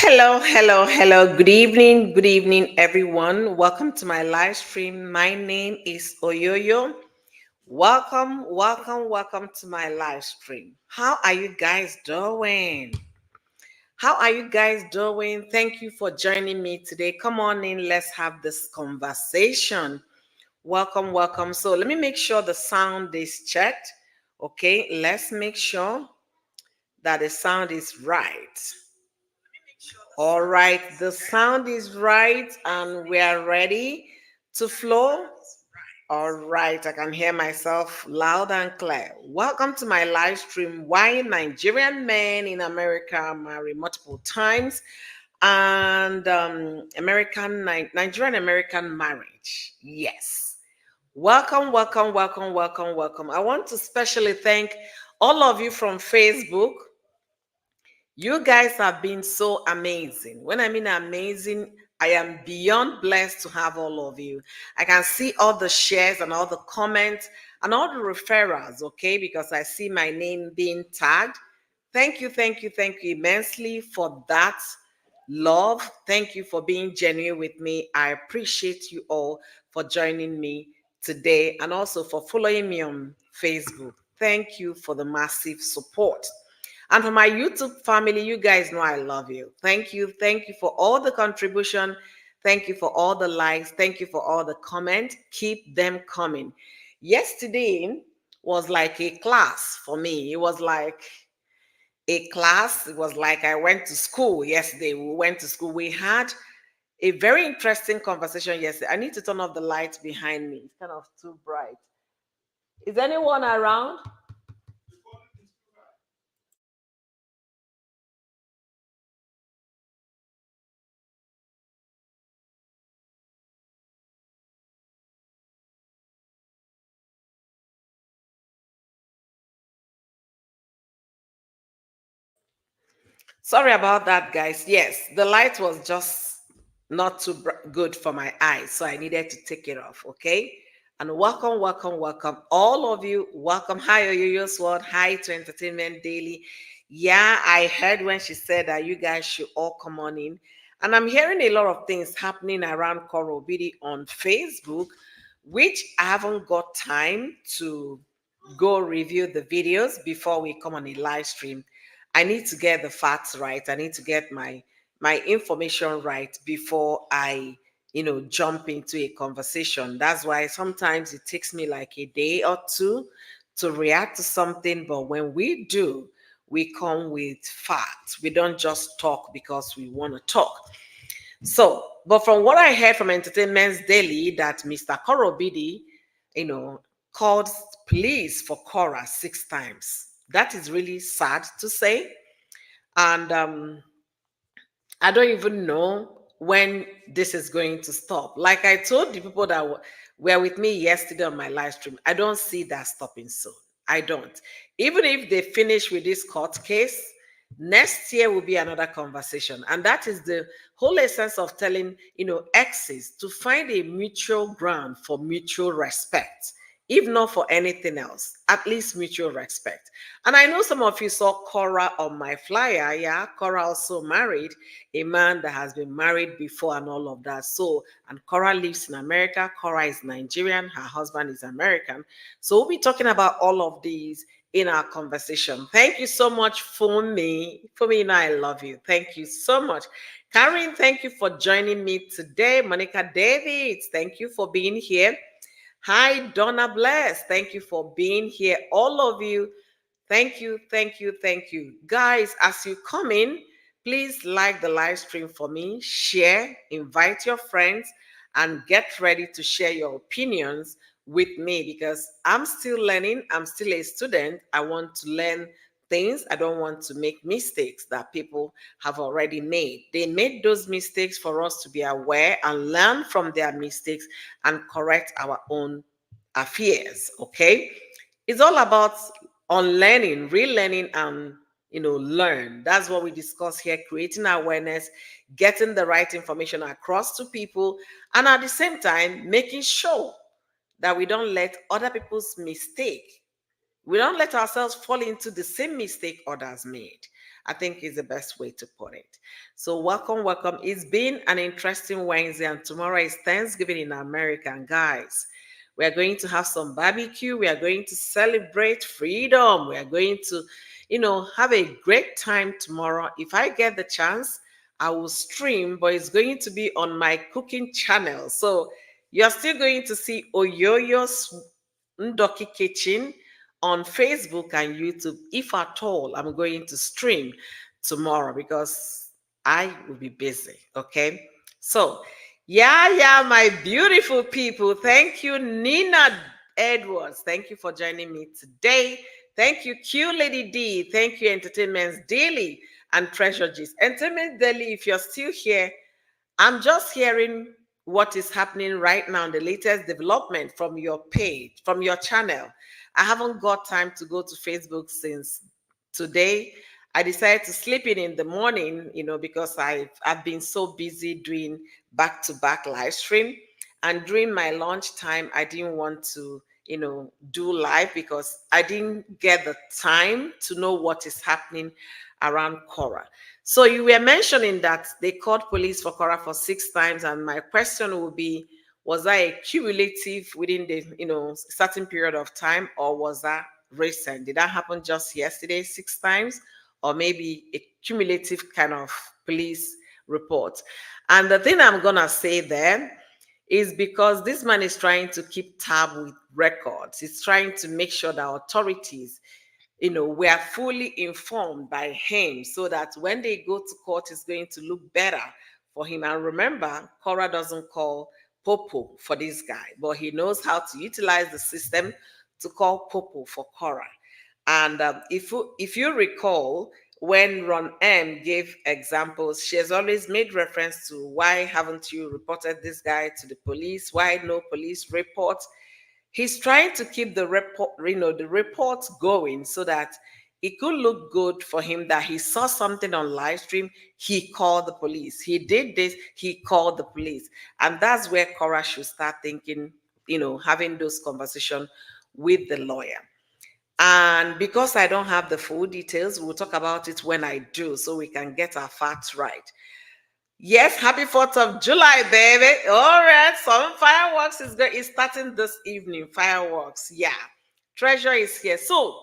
Hello. Good evening, everyone. Welcome to my live stream. My name is Oyoyo. Welcome to my live stream. How are you guys doing? How are you guys doing? Thank you for joining me today. Come on in, let's have this conversation. Welcome. So let me make sure the sound is checked. Okay, let's make sure that the sound is right. All right, the sound is right and we are ready to flow. All right, I can hear myself loud and clear. Welcome to my live stream. Why Nigerian men in America marry multiple times and Nigerian American marriage. Yes. Welcome. I want to specially thank all of you from Facebook. You guys have been so amazing. When I mean amazing, I am beyond blessed to have all of you. I can see all the shares and all the comments and all the referrals, okay, because I see my name being tagged. Thank you immensely for that love. Thank you for being genuine with me. I appreciate you all for joining me today and also for following me on Facebook. Thank you for the massive support. And for my YouTube family, you guys know I love you. Thank you. Thank you for all the contribution. Thank you for all the likes. Thank you for all the comments. Keep them coming. Yesterday was like a class for me. It was like a class. It was like I went to school yesterday. We went to school. We had a very interesting conversation yesterday. I need to turn off the lights behind me. It's kind of too bright. Is anyone around? Sorry about that, guys. Yes, the light was just not too good for my eyes, so I needed to take it off. Okay. And welcome, all of you. Welcome. Hi, Oyoyo Sword. Hi to Entertainment Daily. Yeah, I heard when she said that you guys should all come on in, and I'm hearing a lot of things happening around Korobidi on Facebook, which I haven't got time to go review the videos before we come on a live stream. I need to get the facts right. I need to get my information right before I, jump into a conversation. That's why sometimes it takes me like a day or two to react to something. But when we do, we come with facts. We don't just talk because we want to talk. So, but from what I heard from Entertainment's Daily, that Mr. Korobidi, you know, called police for Cora 6 times. That is really sad to say. And I don't even know when this is going to stop. Like I told the people that were with me yesterday on my live stream, I don't see that stopping soon. I don't. Even if they finish with this court case, next year will be another conversation. And that is the whole essence of telling, exes to find a mutual ground for mutual respect, if not for anything else, at least mutual respect. And I know some of you saw Cora on my flyer. Yeah, Cora also married a man that has been married before and all of that. So, and Cora lives in America. Cora is Nigerian. Her husband is American. So we'll be talking about all of these in our conversation. Thank you so much for me. For me, now I love you. Thank you so much. Karen, thank you for joining me today. Monica Davids, thank you for being here. Hi, Donna Bless. Thank you for being here. All of you, thank you. Guys, as you come in, please like the live stream for me, share, invite your friends, and get ready to share your opinions with me because I'm still learning. I'm still a student. I want to learn things. I don't want to make mistakes that people have already made. They made those mistakes for us to be aware and learn from their mistakes and correct our own affairs. Okay. It's all about unlearning, relearning, and learn. That's what we discuss here: creating awareness, getting the right information across to people, and at the same time making sure that we don't let other people's mistake, we don't let ourselves fall into the same mistake others made. I think is the best way to put it. So welcome, welcome. It's been an interesting Wednesday, and tomorrow is Thanksgiving in America. And guys, we are going to have some barbecue. We are going to celebrate freedom. We are going to, have a great time tomorrow. If I get the chance, I will stream, but it's going to be on my cooking channel. So you're still going to see Oyoyo's Ndoki Kitchen on Facebook and YouTube. If at all, I'm going to stream tomorrow because I will be busy. Okay. So, yeah, my beautiful people. Thank you, Nina Edwards. Thank you for joining me today. Thank you, Q Lady D. Thank you, Entertainment's Daily and Treasure Gist. Entertainment Daily, if you're still here, I'm just hearing what is happening right now, the latest development from your page, from your channel. I haven't got time to go to Facebook since today. I decided to sleep in the morning, because I've been so busy doing back-to-back live stream. And during my lunch time, I didn't want to, do live because I didn't get the time to know what is happening around Cora. So you were mentioning that they called police for Cora for 6 times, and my question would be, was that a cumulative within the certain period of time, or was that recent? Did that happen just yesterday 6 times, or maybe a cumulative kind of police report? And the thing I'm gonna say there is because this man is trying to keep tab with records. He's trying to make sure that authorities, we are fully informed by him so that when they go to court, it's going to look better for him. And remember, Cora doesn't call Popo for this guy, but he knows how to utilize the system to call Popo for Cora. And if you recall, when Ron M gave examples, she has always made reference to why haven't you reported this guy to the police? Why no police report? He's trying to keep the report going so that it could look good for him that he saw something on live stream, he called the police. He did this, he called the police. And that's where Cora should start thinking, having those conversations with the lawyer. And because I don't have the full details, we'll talk about it when I do so we can get our facts right. Yes, happy 4th of July, baby. All right, some fireworks is starting this evening. Fireworks, yeah. Treasure is here. So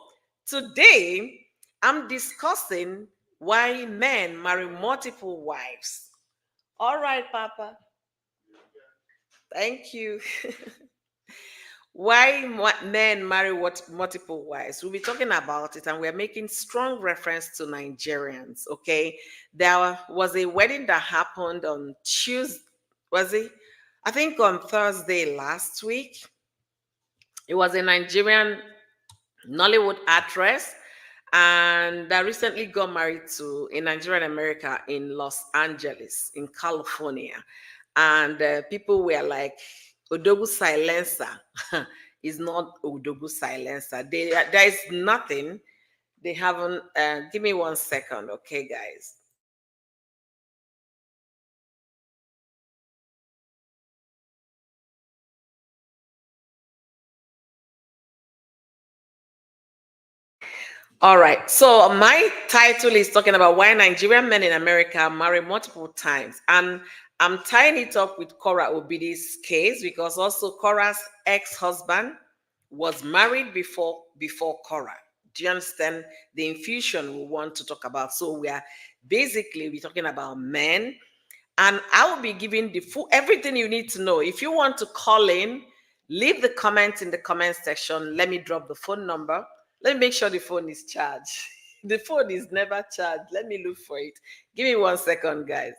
today I'm discussing why men marry multiple wives. All right, Papa. Thank you. Why men marry multiple wives? We'll be talking about it, and we're making strong reference to Nigerians. Okay, there was a wedding that happened on Tuesday. Was it? I think on Thursday last week. It was a Nigerian Nollywood actress, and that recently got married to a Nigerian American in Los Angeles, in California. And people were like, Odogu silencer is not Odogu silencer. There is nothing. They haven't. Give me 1 second, okay, guys. All right. So my title is talking about why Nigerian men in America marry multiple times. And I'm tying it up with Cora Obidi's case because also Cora's ex-husband was married before Cora. Do you understand the infusion we want to talk about? So we're talking about men, and I will be giving the full everything you need to know. If you want to call in, leave the comments in the comment section. Let me drop the phone number. Let me make sure the phone is charged. The phone is never charged. Let me look for it. Give me 1 second, guys.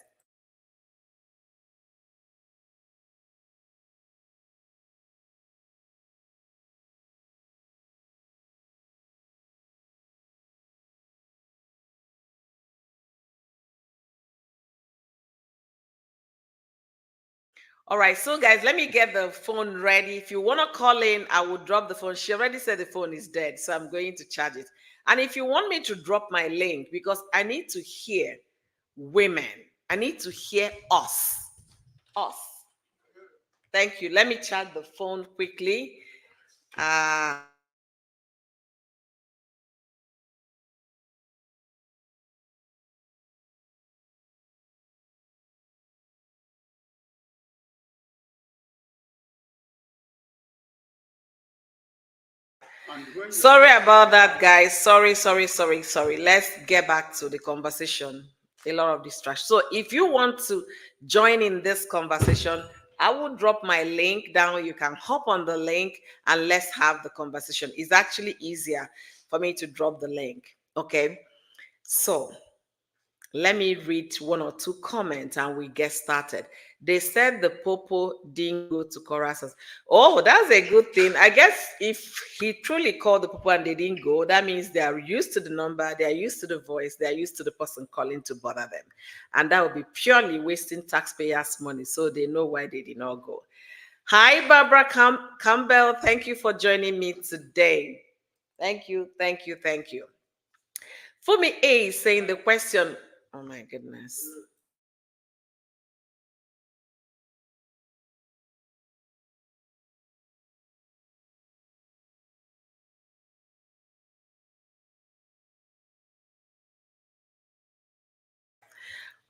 All right, so guys, let me get the phone ready. If you want to call in, I will drop the phone. She already said the phone is dead, so I'm going to charge it. And if you want me to drop my link, because I need to hear women, I need to hear us. Us. Thank you. Let me charge the phone quickly. Uh, Sorry about that, guys. Sorry. Let's get back to the conversation. A lot of distraction. So, if you want to join in this conversation, I will drop my link down. You can hop on the link and let's have the conversation. It's actually easier for me to drop the link. Okay. So, let me read one or two comments and we get started. They said the popo didn't go to choruses. Oh, that's a good thing. I guess if he truly called the popo and they didn't go, that means they are used to the number, they are used to the voice, they are used to the person calling to bother them. And that would be purely wasting taxpayers' money. So they know why they did not go. Hi, Barbara Campbell. Thank you for joining me today. Thank you. Fumi A is saying the question. Oh my goodness.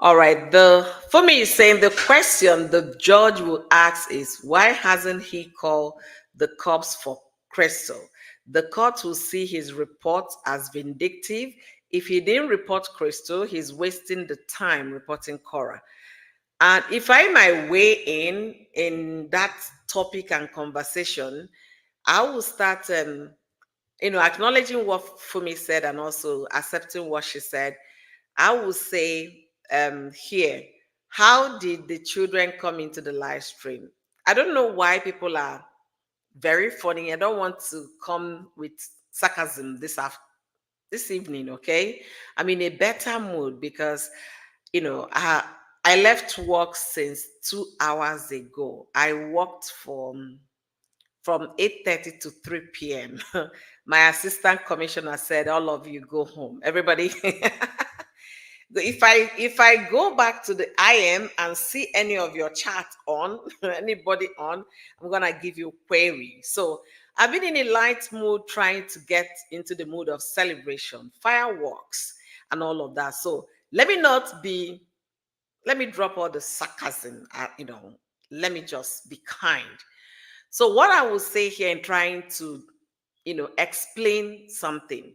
All right. The Fumi is saying the question the judge will ask is why hasn't he called the cops for Crystal? The court will see his report as vindictive. If he didn't report Crystal, he's wasting the time reporting Cora. And if I might weigh in that topic and conversation, I will start, acknowledging what Fumi said and also accepting what she said. I will say here, how did the children come into the live stream? I don't know why people are very funny. I don't want to come with sarcasm this evening, okay? I'm in a better mood because, I left work since 2 hours ago. I worked from 8:30 to 3 p.m. My assistant commissioner said, all of you go home. Everybody. If I go back to the IM and see any of your chat on, anybody on, I'm gonna give you query. So I've been in a light mood trying to get into the mood of celebration, fireworks, and all of that. So let me drop all the sarcasm, let me just be kind. So what I will say here in trying to, explain something.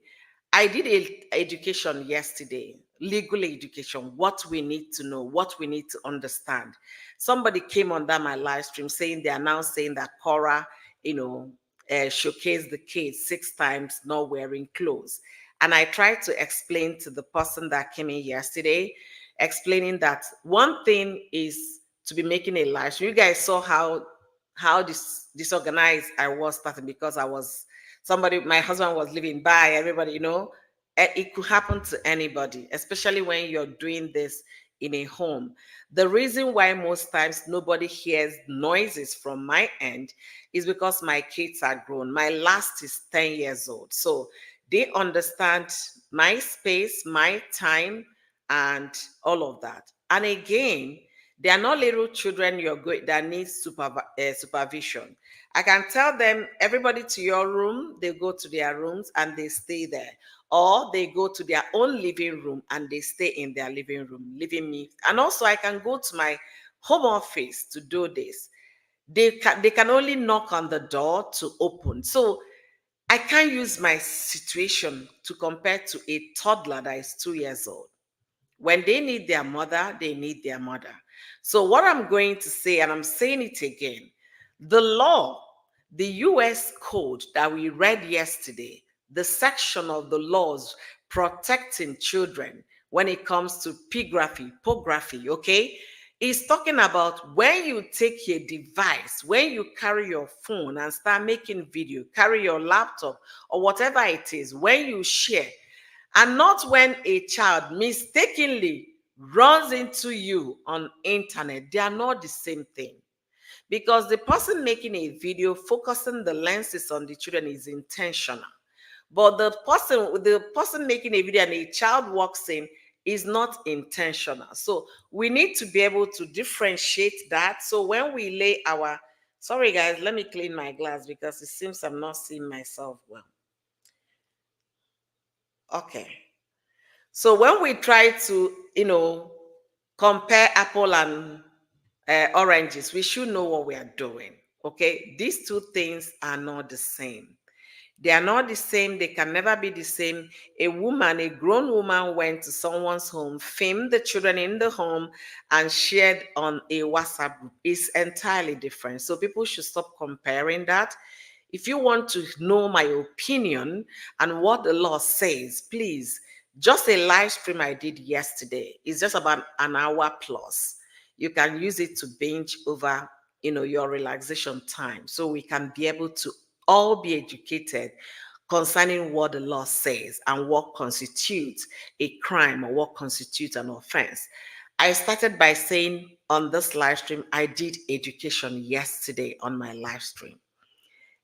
I did education yesterday, legal education, what we need to know, what we need to understand. Somebody came under my live stream saying they are now saying that Cora, showcased the kids 6 times not wearing clothes. And I tried to explain to the person that came in yesterday, explaining that one thing is to be making a live stream. You guys saw how disorganized I was starting because I was somebody, my husband was living by, everybody, it could happen to anybody, especially when you're doing this in a home. The reason why most times nobody hears noises from my end is because my kids are grown. My last is 10 years old. So they understand my space, my time, and all of that. And again, they are not little children you're going that need supervision. I can tell them, everybody to your room, they go to their rooms and they stay there. Or they go to their own living room and they stay in their living room, leaving me. And also I can go to my home office to do this. They can only knock on the door to open. So I can't use my situation to compare to a toddler that is 2 years old. When they need their mother, they need their mother. So, what I'm going to say, and I'm saying it again, the law, the US code that we read yesterday, the section of the laws protecting children when it comes to pornography, okay, is talking about when you take your device, when you carry your phone and start making video, carry your laptop or whatever it is, when you share, and not when a child mistakenly runs into you on internet. They are not the same thing, because the person making a video focusing the lenses on the children is intentional, but the person making a video and a child walks in is not intentional. So we need to be able to differentiate that. So when we lay our, sorry guys, let me clean my glass because it seems I'm not seeing myself well. Okay. So when we try to, compare apple and oranges, we should know what we are doing. Okay, these two things are not the same. They are not the same. They can never be the same. A woman, a grown woman, went to someone's home, filmed the children in the home, and shared on a WhatsApp group. It's entirely different. So people should stop comparing that. If you want to know my opinion and what the law says, please, just a live stream I did yesterday. It's just about an hour plus. You can use it to binge over, your relaxation time. So we can be able to all be educated concerning what the law says and what constitutes a crime or what constitutes an offense. I started by saying on this live stream, I did education yesterday on my live stream.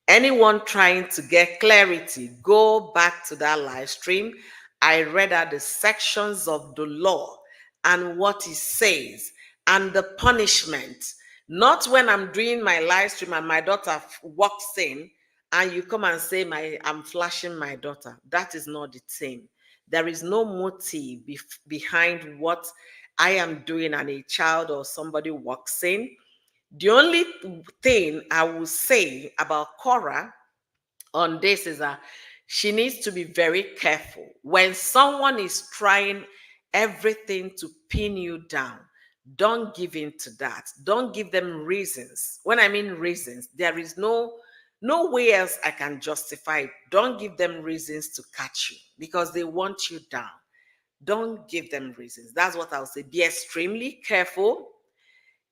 Anyone trying to get clarity, go back to that live stream. I read out the sections of the law and what it says and the punishment. Not when I'm doing my live stream and my daughter walks in and you come and say I'm flashing my daughter. That is not the thing. There is no motive behind what I am doing and a child or somebody walks in. The only thing I will say about Cora on this is that she needs to be very careful. When someone is trying everything to pin you down, don't give in to that. Don't give them reasons. When I mean reasons, there is no way else I can justify it. Don't give them reasons to catch you because they want you down. Don't give them reasons. That's what I'll say. Be extremely careful.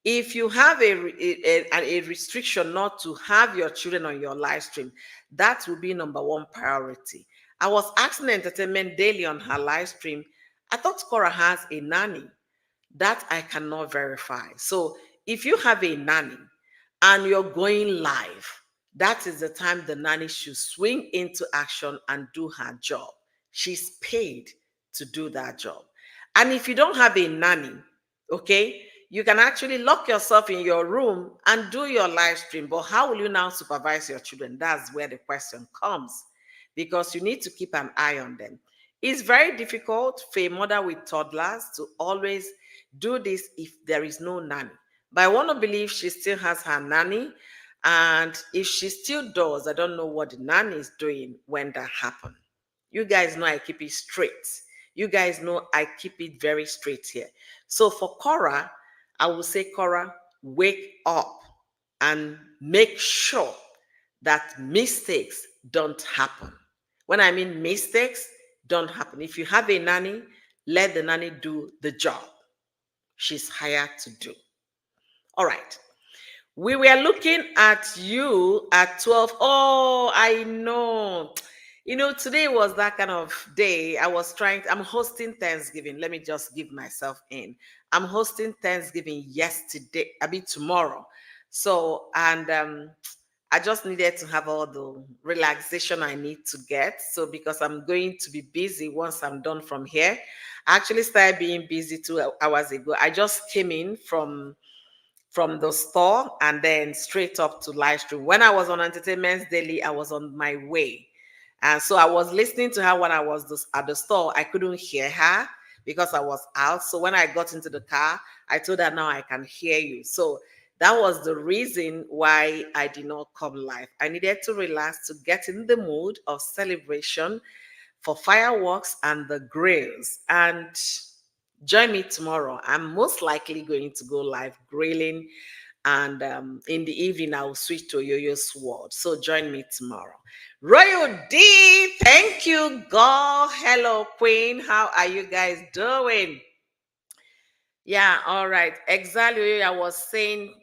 If you have a restriction not to have your children on your live stream, that will be number one priority. I was asking Entertainment Daily on her live stream. I thought Cora has a nanny. That I cannot verify. So if you have a nanny and you're going live, that is the time the nanny should swing into action and do her job. She's paid to do that job. And if you don't have a nanny, okay, you can actually lock yourself in your room and do your live stream. But how will you now supervise your children? That's where the question comes, because you need to keep an eye on them. It's very difficult for a mother with toddlers to always do this if there is no nanny. But I want to believe she still has her nanny. And if she still does, I don't know what the nanny is doing when that happened. You guys know I keep it straight. You guys know I keep it very straight here. So for Cora, I will say, Cora, wake up and make sure that mistakes don't happen. When I mean mistakes, don't happen. If you have a nanny, let the nanny do the job she's hired to do. All right. We were looking at you at 12. Oh, I know. Today was that kind of day. I'm hosting Thanksgiving. Let me just give myself in. I'm hosting Thanksgiving yesterday, I mean tomorrow. So, and I just needed to have all the relaxation I need to get. So, because I'm going to be busy once I'm done from here. I actually started being busy 2 hours ago. I just came in from the store and then straight up to live stream. When I was on Entertainment Daily, I was on my way. And so I was listening to her when I was at the store. I couldn't hear her because I was out. So when I got into the car, I told her, now I can hear you. So that was the reason why I did not come live. I needed to relax to get in the mood of celebration for fireworks and the grills. And join me tomorrow. I'm most likely going to go live grilling, and in the evening I'll switch to Yo-Yo Sword. So join me tomorrow. Royal D, thank you, God. Hello, Queen. How are you guys doing? Yeah, all right. Exactly. I was saying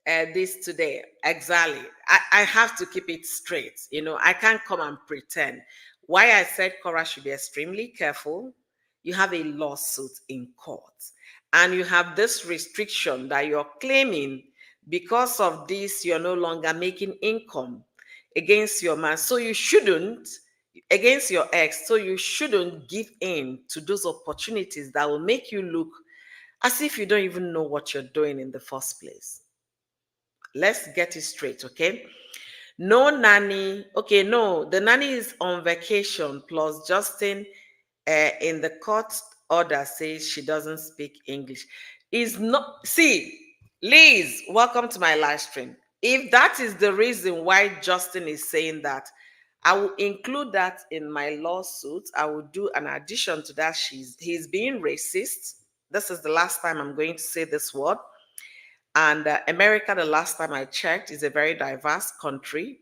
this today. Exactly. I have to keep it straight. I can't come and pretend. Why I said Cora should be extremely careful. You have a lawsuit in court, and you have this restriction that you're claiming because of this, you're no longer making income against your man. So you shouldn't, against your ex, so you shouldn't give in to those opportunities that will make you look as if you don't even know what you're doing in the first place. Let's get it straight, okay? No nanny. Okay, no, the nanny is on vacation. Plus, Justin in the court order says she doesn't speak English. Is not. See, Liz, welcome to my live stream. If that is the reason why Justin is saying that, I will include that in my lawsuit. I will do an addition to that. He's being racist. This is the last time I'm going to say this word. And America, the last time I checked, is a very diverse country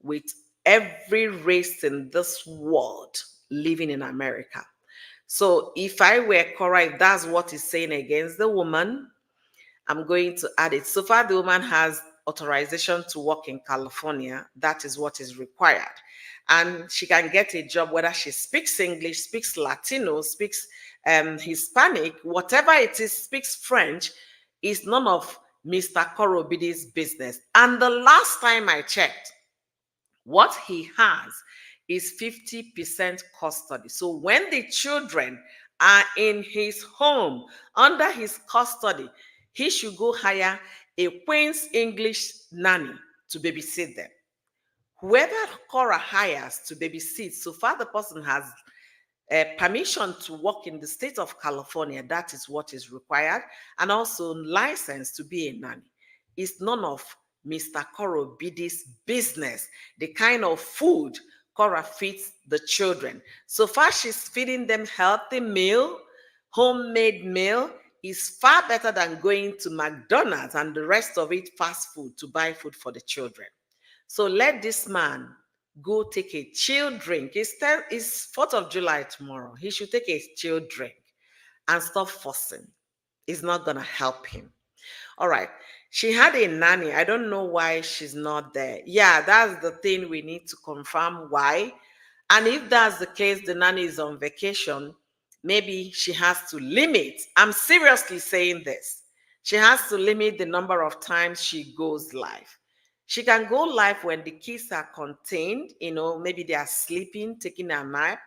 with every race in this world living in America. So if I were Cora, if that's what he's saying against the woman, I'm going to add it. So far, the woman has authorization to work in California. That is what is required. And she can get a job whether she speaks English, speaks Latino, speaks Hispanic, whatever it is, speaks French, is none of Mr. Korobidi's business. And the last time I checked, what he has is 50% custody. So when the children are in his home, under his custody, he should go hire a Queen's English nanny to babysit them. Whoever Cora hires to babysit, so far the person has permission to work in the state of California. That is what is required. And also license to be a nanny. It's none of Mr. Cora Bidi's business. The kind of food Cora feeds the children. So far, she's feeding them healthy meal, homemade meal, is far better than going to McDonald's and the rest of it fast food to buy food for the children. So let this man go take a chill drink. It's 4th of July tomorrow. He should take a chill drink and stop fussing. It's not going to help him. All right. She had a nanny. I don't know why she's not there. Yeah, that's the thing we need to confirm why. And if that's the case, the nanny is on vacation, maybe she has to limit. I'm seriously saying this. She has to limit the number of times she goes live. She can go live when the kids are contained, maybe they are sleeping, taking a nap,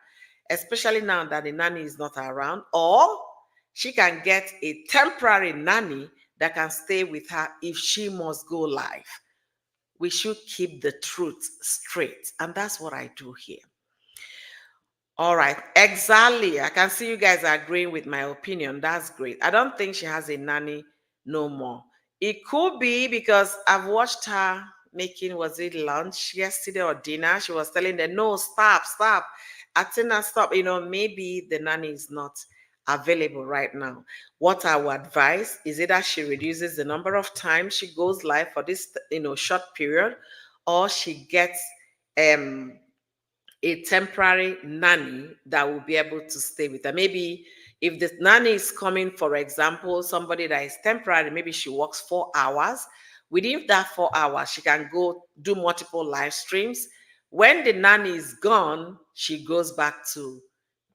especially now that the nanny is not around, or she can get a temporary nanny that can stay with her if she must go live. We should keep the truth straight, and that's what I do here. All right, exactly. I can see you guys are agreeing with my opinion. That's great. I don't think she has a nanny no more. It could be because I've watched her making, was it lunch yesterday or dinner? She was telling them, no, stop. Athena, stop. Maybe the nanny is not available right now. What I would advise is either she reduces the number of times she goes live for this, short period, or she gets a temporary nanny that will be able to stay with her. Maybe if the nanny is coming, for example, somebody that is temporary, maybe she works 4 hours. Within that 4 hours, she can go do multiple live streams. When the nanny is gone, she goes back to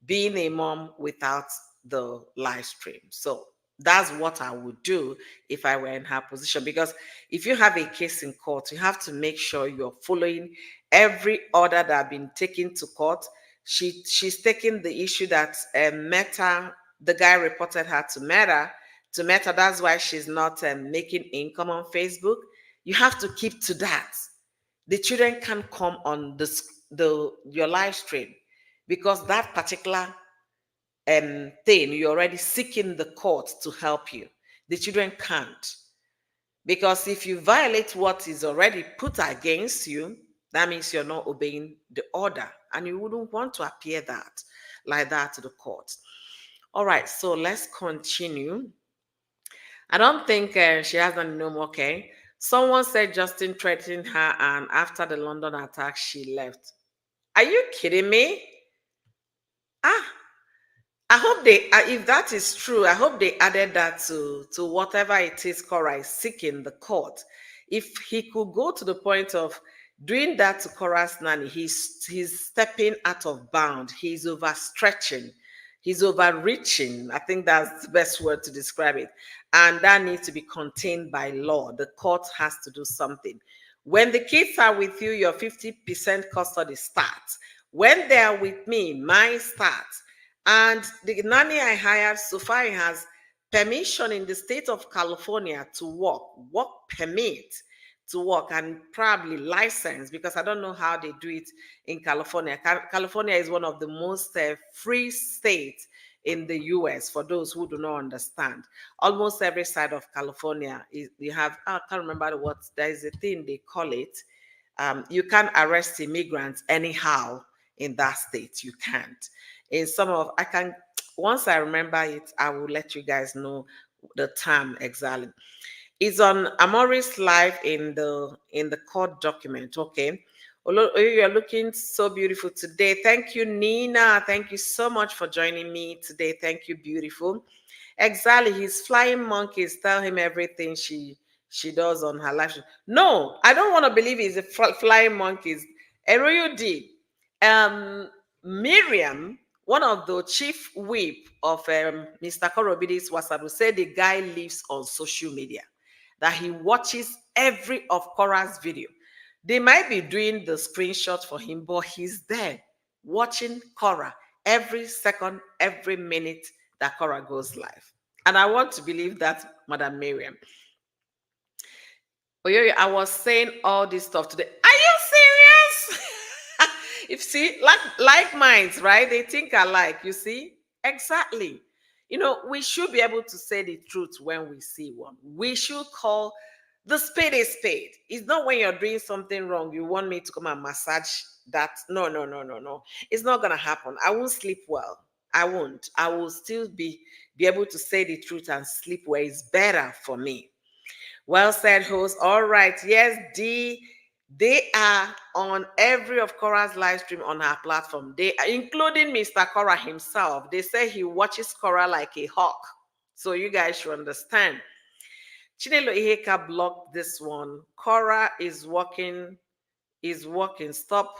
being a mom without the live stream. So that's what I would do if I were in her position. Because if you have a case in court, you have to make sure you're following every order that have been taken to court. She's taking the issue that Meta, the guy reported her to Meta. That's why she's not making income on Facebook. You have to keep to that. The children can't come on your live stream because that particular thing you're already seeking the court to help you. The children can't. Because if you violate what is already put against you, that means you're not obeying the order. And you wouldn't want to appear like that to the court. All right, so let's continue. I don't think she has any no more. Okay. Someone said Justin threatened her, and after the London attack, she left. Are you kidding me? Ah, I hope if that is true, I hope they added that to whatever it is Cora is seeking the court. If he could go to the point of doing that to Cora's nanny, he's stepping out of bound. He's overstretching. He's overreaching. I think that's the best word to describe it. And that needs to be contained by law. The court has to do something. When the kids are with you, your 50% custody starts. When they are with me, mine starts. And the nanny I hired so far has permission in the state of California to work permit to work, and probably license, because I don't know how they do it in California. California is one of the most free states in the US, for those who do not understand. Almost every side of California, you have, I can't remember what, there is a thing they call it. You can't arrest immigrants anyhow in that state. You can't. In some of, I can, once I remember it, I will let you guys know the term exactly. It's on Amori's live in the court document. Okay. You're looking so beautiful today. Thank you, Nina. Thank you so much for joining me today. Thank you, beautiful. Exactly. His flying monkeys tell him everything she does on her life. No, I don't want to believe he's a flying monkeys. Eroyudi, Miriam, one of the chief whip of Mr. Korobidi's WhatsApp, said the guy lives on social media, that he watches every of Cora's video. They might be doing the screenshot for him, but he's there watching Cora every second, every minute that Cora goes live. And I want to believe that, Madam Miriam. Oh, yeah, I was saying all this stuff today. Are you serious? If see, like minds, right? They think alike. You see, exactly. We should be able to say the truth when we see one. We should call the spade a spade. It's not when you're doing something wrong, you want me to come and massage that. No, no, no, no, no. It's not gonna happen. I won't sleep well. I won't. I will still be able to say the truth and sleep where it's better for me. Well said, host. All right. Yes, they are on every of Cora's live stream on her platform. They are, including Mr. Cora himself. They say he watches Cora like a hawk. So you guys should understand. Chinelo Iheka blocked this one. Cora is working. Stop.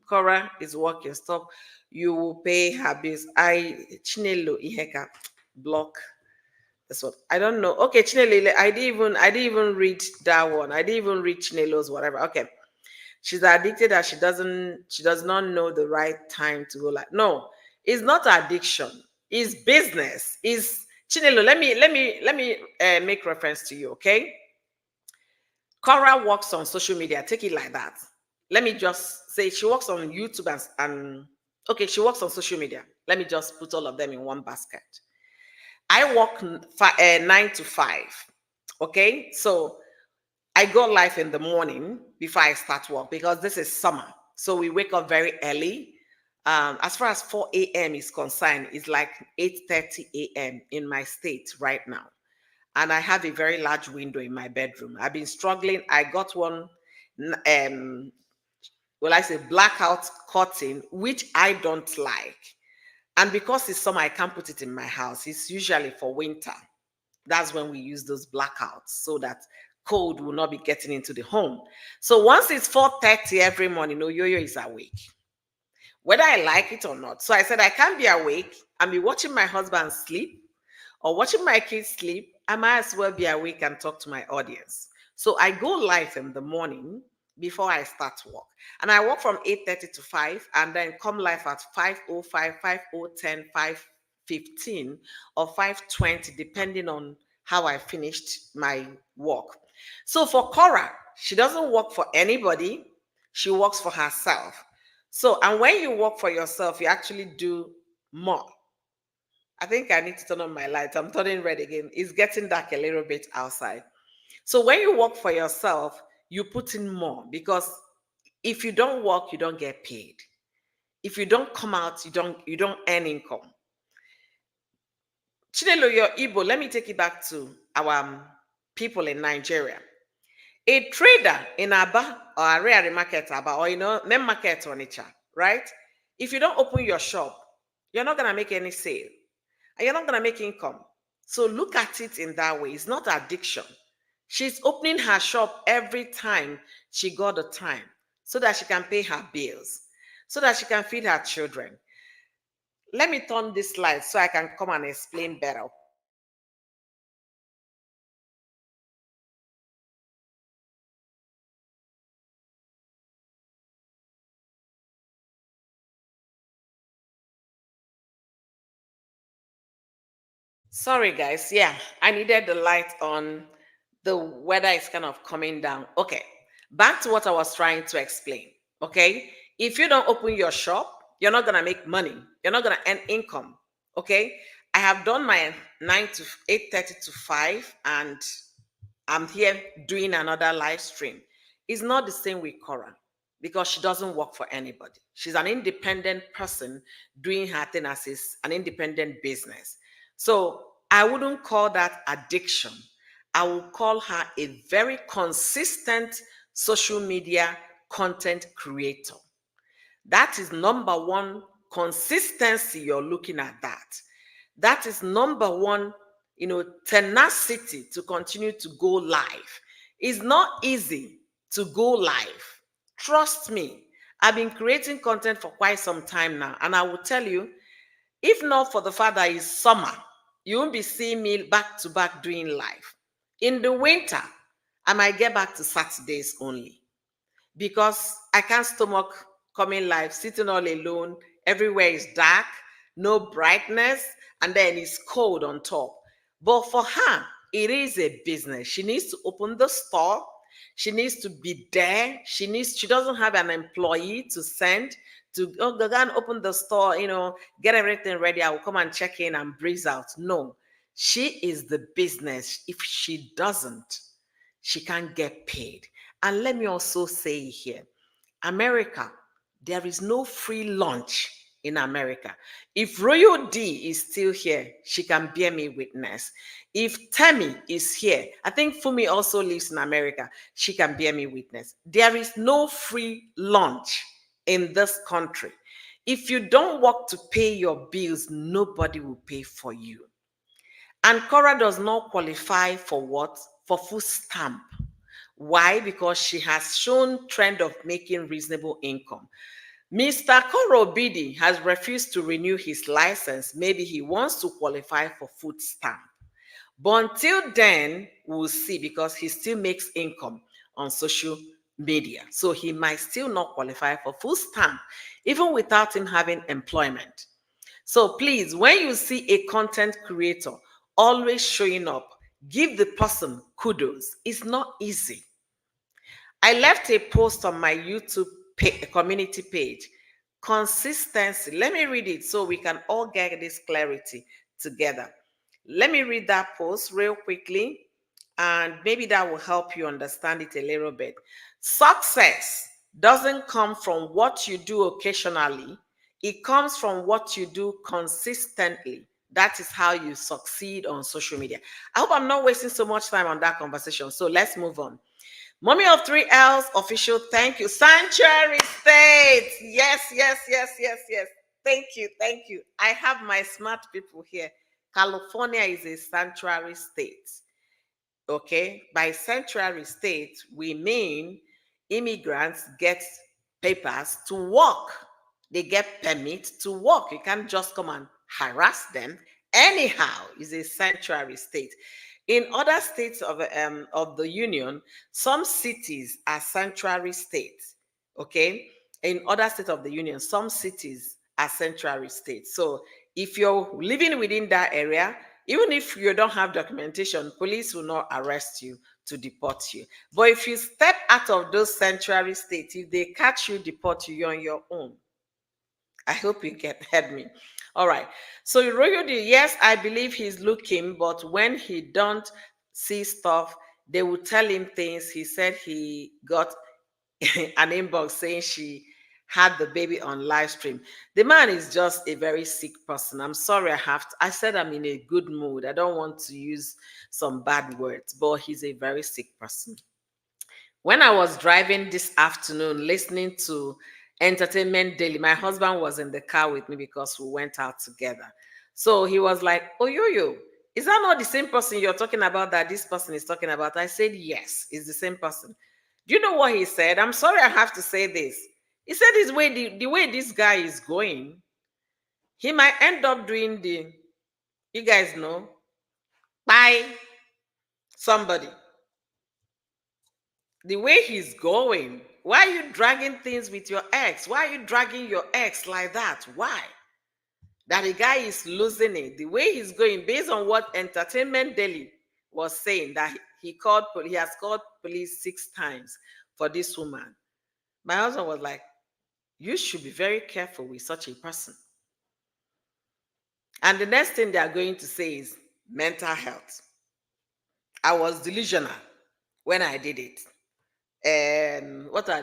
Cora is working. Stop. You will pay her bills. Chinelo Iheka block. That's what I don't know. Okay, Chinelo, I didn't even read that one. I didn't even read Chinelo's whatever. Okay. She's addicted that she does not know the right time to go like. No, it's not addiction. It's business. It's Chinelo. Let me make reference to you, okay? Cora works on social media. Take it like that. Let me just say she works on YouTube and okay, she works on social media. Let me just put all of them in one basket. I work 9 to 5. Okay, so I go live in the morning before I start work because this is summer. So we wake up very early. As far as 4 a.m. is concerned, it's like 8:30 a.m. in my state right now. And I have a very large window in my bedroom. I've been struggling. I got one, well, I say blackout curtain, which I don't like. And because it's summer, I can't put it in my house. It's usually for winter. That's when we use those blackouts so that cold will not be getting into the home. So once it's 4:30 every morning, Yo-Yo is awake, whether I like it or not. So I said, I can't be awake and be watching my husband sleep or watching my kids sleep. I might as well be awake and talk to my audience. So I go live in the morning before I start work. And I work from 8:30 to 5 and then come live at 5:05, 5:10, 5:15 or 5:20, depending on how I finished my work. So for Cora, she doesn't work for anybody. She works for herself. So, and when you work for yourself, you actually do more. I think I need to turn on my lights. I'm turning red again. It's getting dark a little bit outside. So when you work for yourself, you put in more because if you don't work, you don't get paid. If you don't come out, you don't earn income. Chinelo, your Igbo, let me take it back to our people in Nigeria. A trader in Aba or Ariari market Aba or main market Onitsha, right? If you don't open your shop, you're not gonna make any sale and you're not gonna make income. So look at it in that way. It's not addiction. She's opening her shop every time she got the time so that she can pay her bills, so that she can feed her children. Let me turn this slide so I can come and explain better. Sorry, guys. Yeah, I needed the light on. The weather is kind of coming down. Okay, back to what I was trying to explain. Okay, if you don't open your shop, you're not gonna make money. You're not gonna earn income. Okay, I have done my 9 to 8:30 to 5, and I'm here doing another live stream. It's not the same with Cora because she doesn't work for anybody. She's an independent person doing her thing as an independent business. So I wouldn't call that addiction. I would call her a very consistent social media content creator. That is number one consistency. You're looking at that. That is number one, tenacity to continue to go live. It's not easy to go live. Trust me. I've been creating content for quite some time now, and I will tell you, if not for the fact that it's summer, you won't be seeing me back to back doing live. In the winter, I might get back to Saturdays only because I can't stomach coming live, sitting all alone. Everywhere is dark, no brightness, and then it's cold on top. But for her, it is a business. She needs to open the store. She needs to be there. She doesn't have an employee to send to go and open the store, get everything ready. I will come and check in and breeze out. No, she is the business. If she doesn't, she can't get paid. And let me also say here, America, there is no free lunch in America. If Royal D is still here, she can bear me witness. If Tammy is here, I think Fumi also lives in America, she can bear me witness. There is no free lunch in this country. If you don't work to pay your bills, nobody will pay for you. And Cora does not qualify for what? For food stamp. Why? Because she has shown trend of making reasonable income. Mr. Korobidi has refused to renew his license. Maybe he wants to qualify for food stamp. But until then, we'll see because he still makes income on social media. So he might still not qualify for food stamp, even without him having employment. So please, when you see a content creator always showing up, give the person kudos. It's not easy. I left a post on my YouTube community page. Consistency. Let me read it so we can all get this clarity together. Let me read that post real quickly, and maybe that will help you understand it a little bit. Success doesn't come from what you do occasionally, it comes from what you do consistently. That is how you succeed on social media. I hope I'm not wasting so much time on that conversation. So let's move on. Mommy of 3Ls official, thank you. Sanctuary State. Yes, yes, yes, yes, yes. Thank you, thank you. I have my smart people here. California is a sanctuary state. Okay, by sanctuary state, we mean immigrants get papers to work. They get permit to work. You can't just come and harass them. Anyhow, it's a sanctuary state. In other states of the union, some cities are sanctuary states. Okay, in other states of the union, some cities are sanctuary states. So if you're living within that area, even if you don't have documentation, police will not arrest you to deport you. But if you step out of those sanctuary states, if they catch you, deport you, you're on your own. I hope you heard me. All right. So Royodi, yes, I believe he's looking, but when he don't see stuff, they will tell him things. He said he got an inbox saying she had the baby on live stream. The man is just a very sick person. I'm sorry, I said I'm in a good mood. I don't want to use some bad words, but he's a very sick person. When I was driving this afternoon, listening to Entertainment Daily, my husband was in the car with me because we went out together. So he was like, "Oh, yo, is that not the same person you're talking about that this person is talking about?" I said, "Yes, it's the same person." Do you know what he said? I'm sorry I have to say this. He said the way this guy is going, he might end up doing you guys know, by somebody. The way he's going, why are you dragging things with your ex? Why are you dragging your ex like that? Why? That the guy is losing it. The way he's going, based on what Entertainment Daily was saying, that he has called police 6 times for this woman. My husband was like, you should be very careful with such a person. And the next thing they are going to say is mental health. I was delusional. when I did it. What are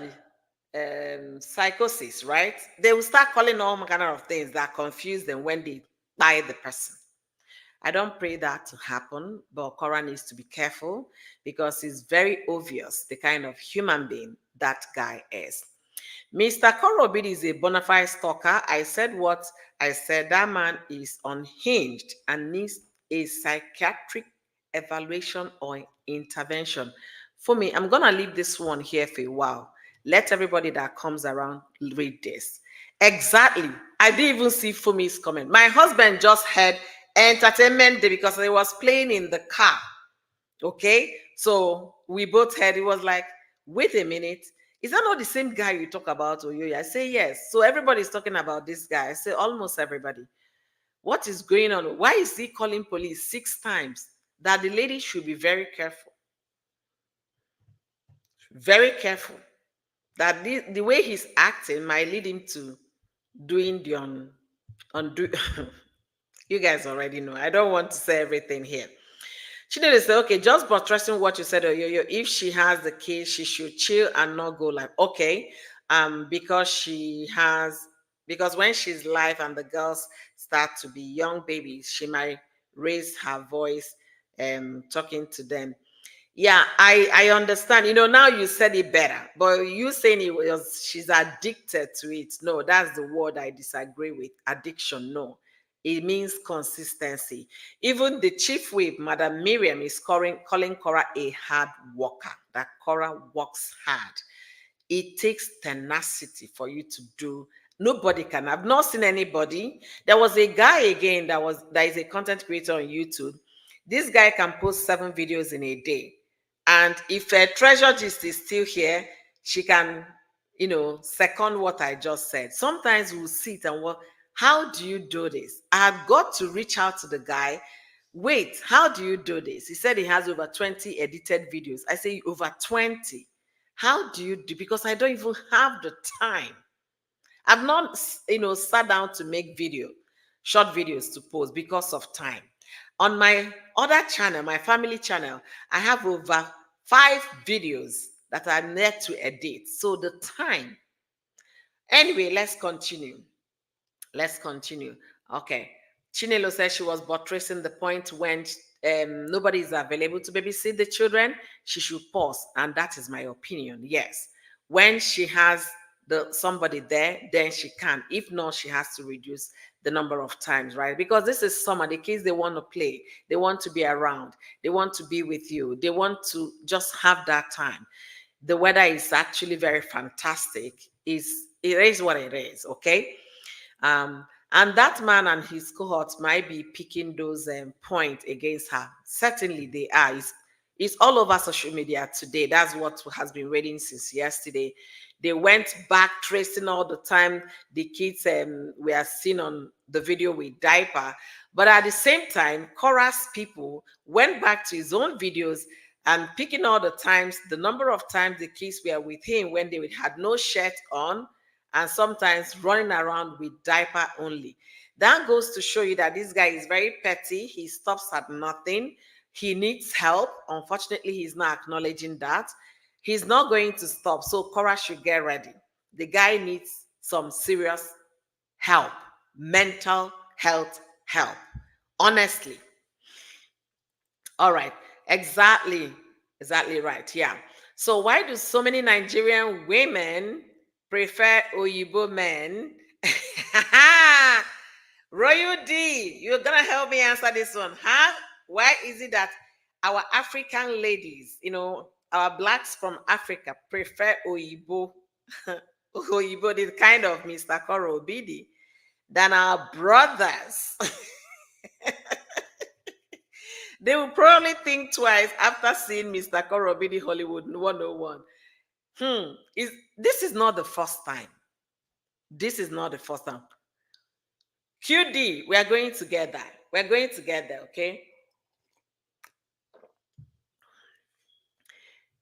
the psychosis, right? They will start calling all manner of things that confuse them when they buy the person. I don't pray that to happen, but Cora needs to be careful because it's very obvious the kind of human being that guy is. Mr. Korobid is a bona fide stalker. I said what I said. That man is unhinged and needs a psychiatric evaluation or intervention. For me, I'm going to leave this one here for a while. Let everybody that comes around read this. Exactly. I didn't even see Fumi's comment. My husband just had entertainment day because he was playing in the car. Okay, so we both heard. It was like, wait a minute, is that not the same guy you talk about, Oyoyo? I say yes. So everybody's talking about this guy. I say almost everybody. What is going on? Why is he calling police 6 times? That the lady should be very careful. Very careful. That the way he's acting might lead him to doing the undo. You guys already know. I don't want to say everything here. She did say, okay, just buttressing what you said, Oyoyo, if she has the kids, she should chill and not go like, okay, because because when she's live and the girls start to be young babies, she might raise her voice, talking to them. Yeah, I understand. Now you said it better, but you saying she's addicted to it. No, that's the word I disagree with. Addiction, no. It means consistency. Even the chief whip, Madam Miriam, is calling Cora a hard worker. That Cora works hard. It takes tenacity for you to do. Nobody can. I've not seen anybody. There was a guy again that is a content creator on YouTube. This guy can post 7 videos in a day. And if a treasure gist is still here, she can, second what I just said. Sometimes we'll sit and well, how do you do this? I have got to reach out to the guy. Wait, how do you do this? He said he has over 20 edited videos. I say over 20. How do you do? Because I don't even have the time. I've not, sat down to make short videos to post because of time. On my other channel, my family channel, I have over 5 videos that are net to edit. So the time. Anyway, let's continue. Let's continue. Okay. Chinelo says she was buttressing the point when nobody is available to babysit the children. She should pause. And that is my opinion. Yes. When she has somebody there, then she can. If not, she has to reduce the number of times, right? Because this is summer. The kids, they want to play. They want to be around. They want to be with you. They want to just have that time. The weather is actually very fantastic. It is what it is, okay? And that man and his cohorts might be picking those points against her. Certainly they are. It's all over social media today. That's what has been reading since yesterday. They went back tracing all the time the kids we are seen on the video with diaper. But at the same time, Cora's people went back to his own videos and picking all the times, the number of times the kids were with him when they had no shirt on, and sometimes running around with diaper only. That goes to show you that this guy is very petty. He stops at nothing. He needs help. Unfortunately, he's not acknowledging that. He's not going to stop. So Cora should get ready. The guy needs some serious help, mental health help. Honestly. All right. Exactly. Exactly right. Yeah. So why do so many Nigerian women prefer Oyibo men? Royal D, you're gonna help me answer this one, huh? Why is it that our African ladies, our blacks from Africa prefer Oyibo, Oyibo, the kind of Mr. Koro Obidi, than our brothers? They will probably think twice after seeing Mr. Koro Obidi Hollywood 101. This is not the first time. This is not the first time. QD, we are going together. We're going together, okay?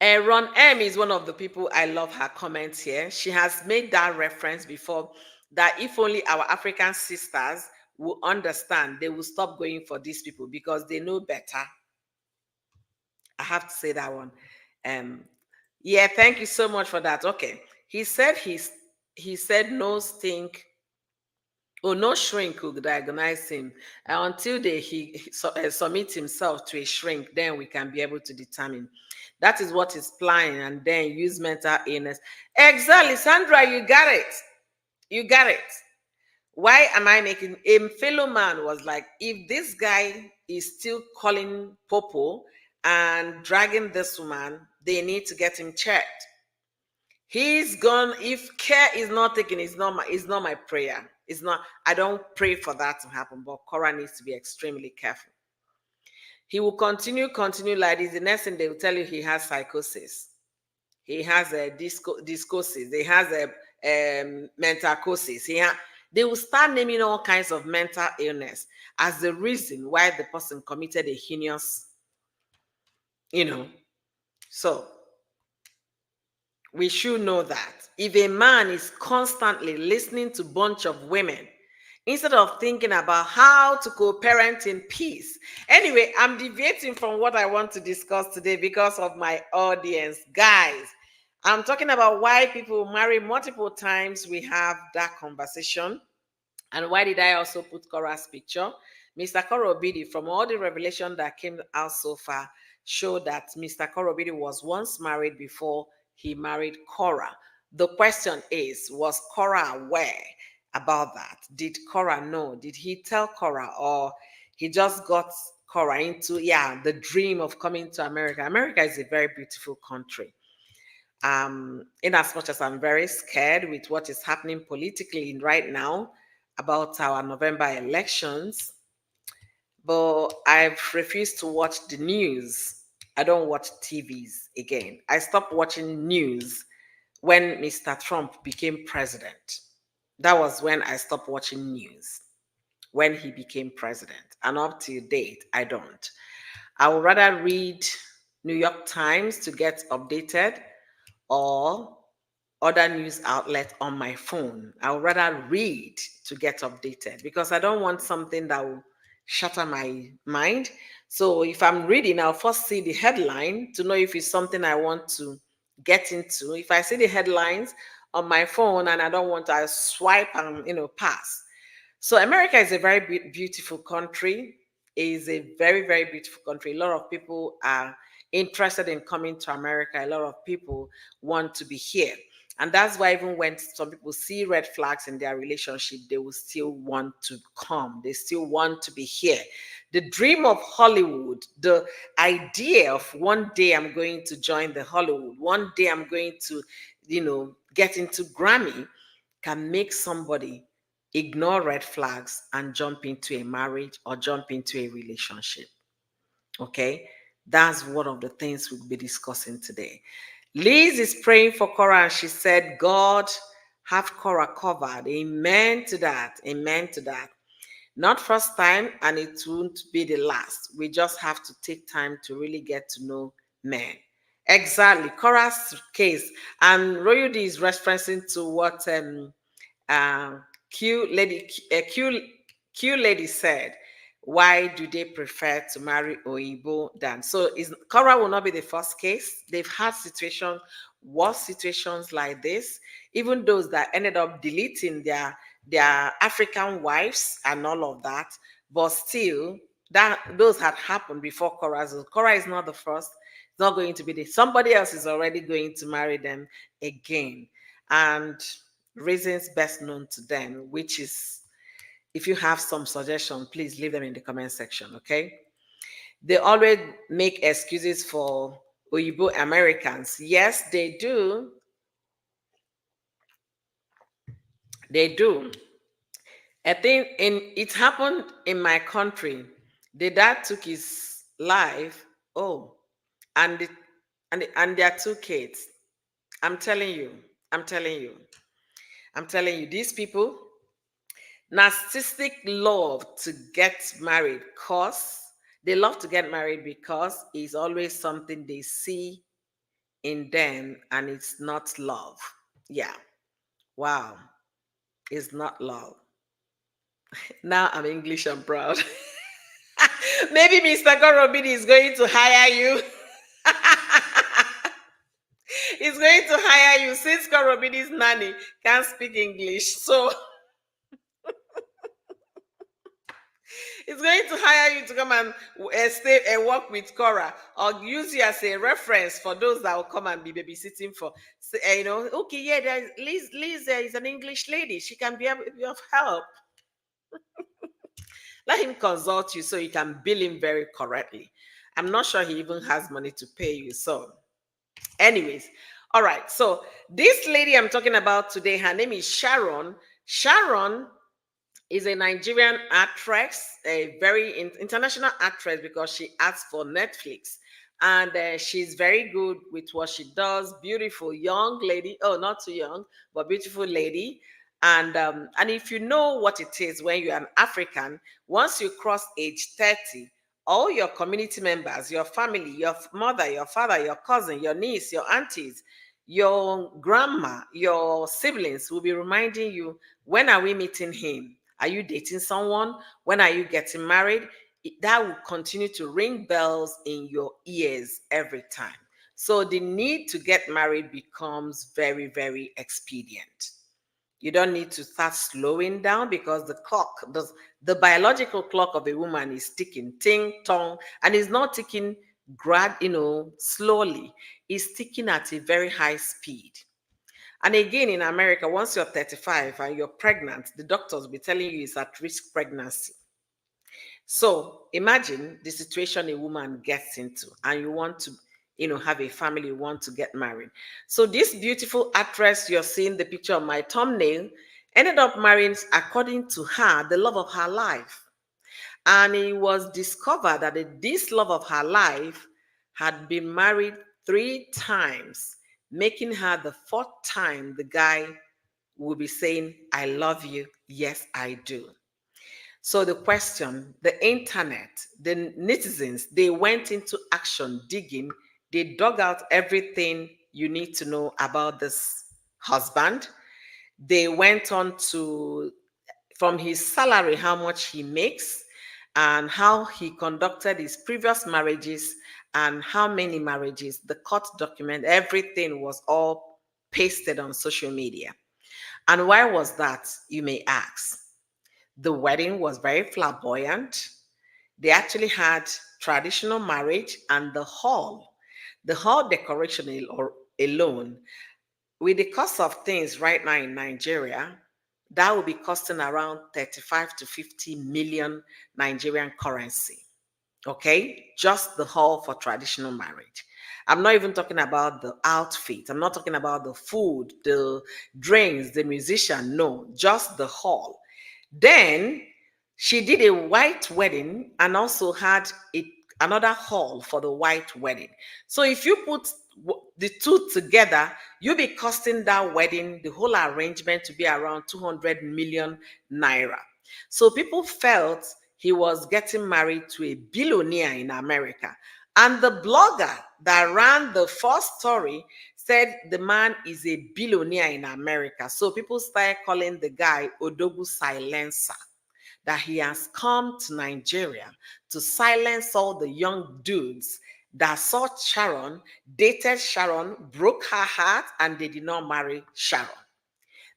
Ron M is one of the people. I love her comments here. She has made that reference before that if only our African sisters will understand, they will stop going for these people because they know better. I have to say that one. Um, yeah, thank you so much for that. Okay. He said no stink or no shrink could diagnose him until he submit himself to a shrink. Then we can be able to determine. That is what he's planning, and then use mental illness. Exactly, Sandra, you got it. You got it. Why am I making a fellow man was like, if this guy is still calling Popo and dragging this woman, they need to get him checked. He's gone. If care is not taken, it's not my prayer. It's not, I don't pray for that to happen, but Cora needs to be extremely careful. He will continue like this. The next thing they will tell you, he has psychosis. He has a discosis. He has a mental cosis. They will start naming all kinds of mental illness as the reason why the person committed a heinous, you know. So we should know that if a man is constantly listening to a bunch of women instead of thinking about how to co-parent in peace. Anyway, I'm deviating from what I want to discuss today because of my audience. Guys, I'm talking about why people marry multiple times. We have that conversation. And why did I also put Cora's picture? Mr. Korobidi, from all the revelation that came out so far, showed that Mr. Korobidi was once married before he married Cora. The question is, was Cora aware about that? Did Cora know? Did he tell Cora, or he just got Cora into, the dream of coming to America? America is a very beautiful country. In as much as I'm very scared with what is happening politically right now about our November elections, but I've refused to watch the news. I don't watch TVs again. I stopped watching news when Mr. Trump became president. That was when I stopped watching news, when he became president. And up to date, I don't. I would rather read New York Times to get updated, or other news outlet on my phone. I would rather read to get updated because I don't want something that will shatter my mind. So if I'm reading, I'll first see the headline to know if it's something I want to get into. If I see the headlines on my phone and I don't want to, I swipe and pass. So America is a very beautiful country. It is a very, very beautiful country. A lot of people are interested in coming to America. A lot of people want to be here. And that's why even when some people see red flags in their relationship, they will still want to come. They still want to be here. The dream of Hollywood, the idea of one day I'm going to join the Hollywood, one day I'm going to, get into Grammy, can make somebody ignore red flags and jump into a marriage or jump into a relationship. Okay? That's one of the things we'll be discussing today. Liz is praying for Cora, and she said, God, have Cora covered. Amen to that. Amen to that. Not first time, and it won't be the last. We just have to take time to really get to know men. Exactly. Cora's case. And Royudi is referencing to what uh, Q lady said. Why do they prefer to marry Oibo than? So is Cora will not be the first case. They've had situations, worse situations like this. Even those that ended up deleting their African wives and all of that, but still that those had happened before Cora. So Cora is not the first. It's not going to be somebody else is already going to marry them again. And reasons best known to them, which is, if you have some suggestion, please leave them in the comment section, okay? They always make excuses for Oyibo Americans. Yes, they do. They do. I think it happened in my country. The dad took his life. Oh, and and their two kids. I'm telling you. I'm telling you. I'm telling you. These people, narcissistic love to get married because they love to get married because it's always something they see in them, and it's not love. Yeah. Wow. It's not love. Now I'm English and proud. Maybe Mr. Gorobidi is going to hire you. He's going to hire you since Korobidi's nanny can't speak English. So he's going to hire you to come and stay and work with Cora, or use you as a reference for those that will come and be babysitting for. Okay, yeah, Liz is an English lady. She can be of help. Let him consult you so you can bill him very correctly. I'm not sure he even has money to pay you. So, anyways, all right. So, this lady I'm talking about today, her name is Sharon. Sharon is a Nigerian actress, a very international actress because she acts for Netflix. And she's very good with what she does. Beautiful young lady. Oh, not too young, but beautiful lady. And if you know what it is when you're an African, once you cross age 30, all your community members, your family, your mother, your father, your cousin, your niece, your aunties, your grandma, your siblings will be reminding you, when are we meeting him? Are you dating someone? When are you getting married? That will continue to ring bells in your ears every time. So the need to get married becomes very, very expedient. You don't need to start slowing down because the biological clock of a woman is ticking, ting tong, and it's not ticking slowly. It's ticking at a very high speed. And again, in America, once you're 35 and you're pregnant, the doctors will be telling you it's at risk pregnancy. So imagine the situation a woman gets into, and you want to, have a family, you want to get married. So this beautiful actress you're seeing the picture of my thumbnail ended up marrying, according to her, the love of her life. And it was discovered that this love of her life had been married 3 times, making her the 4th time the guy will be saying, I love you. Yes, I do. So the question, the internet, the netizens, they went into action digging. They dug out everything you need to know about this husband. They went on to, from his salary, how much he makes, and how he conducted his previous marriages, and how many marriages, the court document, everything was all pasted on social media. And why was that, you may ask? The wedding was very flamboyant. They actually had traditional marriage, and the hall decoration alone, with the cost of things right now in Nigeria, that will be costing around 35 to 50 million Nigerian currency. Okay, just the hall for traditional marriage. I'm not even talking about the outfit. I'm not talking about the food, the drinks, the musician. No, just the hall. Then she did a white wedding and also had another hall for the white wedding. So if you put the two together, you'll be costing that wedding, the whole arrangement, to be around 200 million naira. So people felt he was getting married to a billionaire in America. And the blogger that ran the first story said the man is a billionaire in America. So people started calling the guy Odogu Silencer, that he has come to Nigeria to silence all the young dudes that saw Sharon, dated Sharon, broke her heart, and they did not marry Sharon.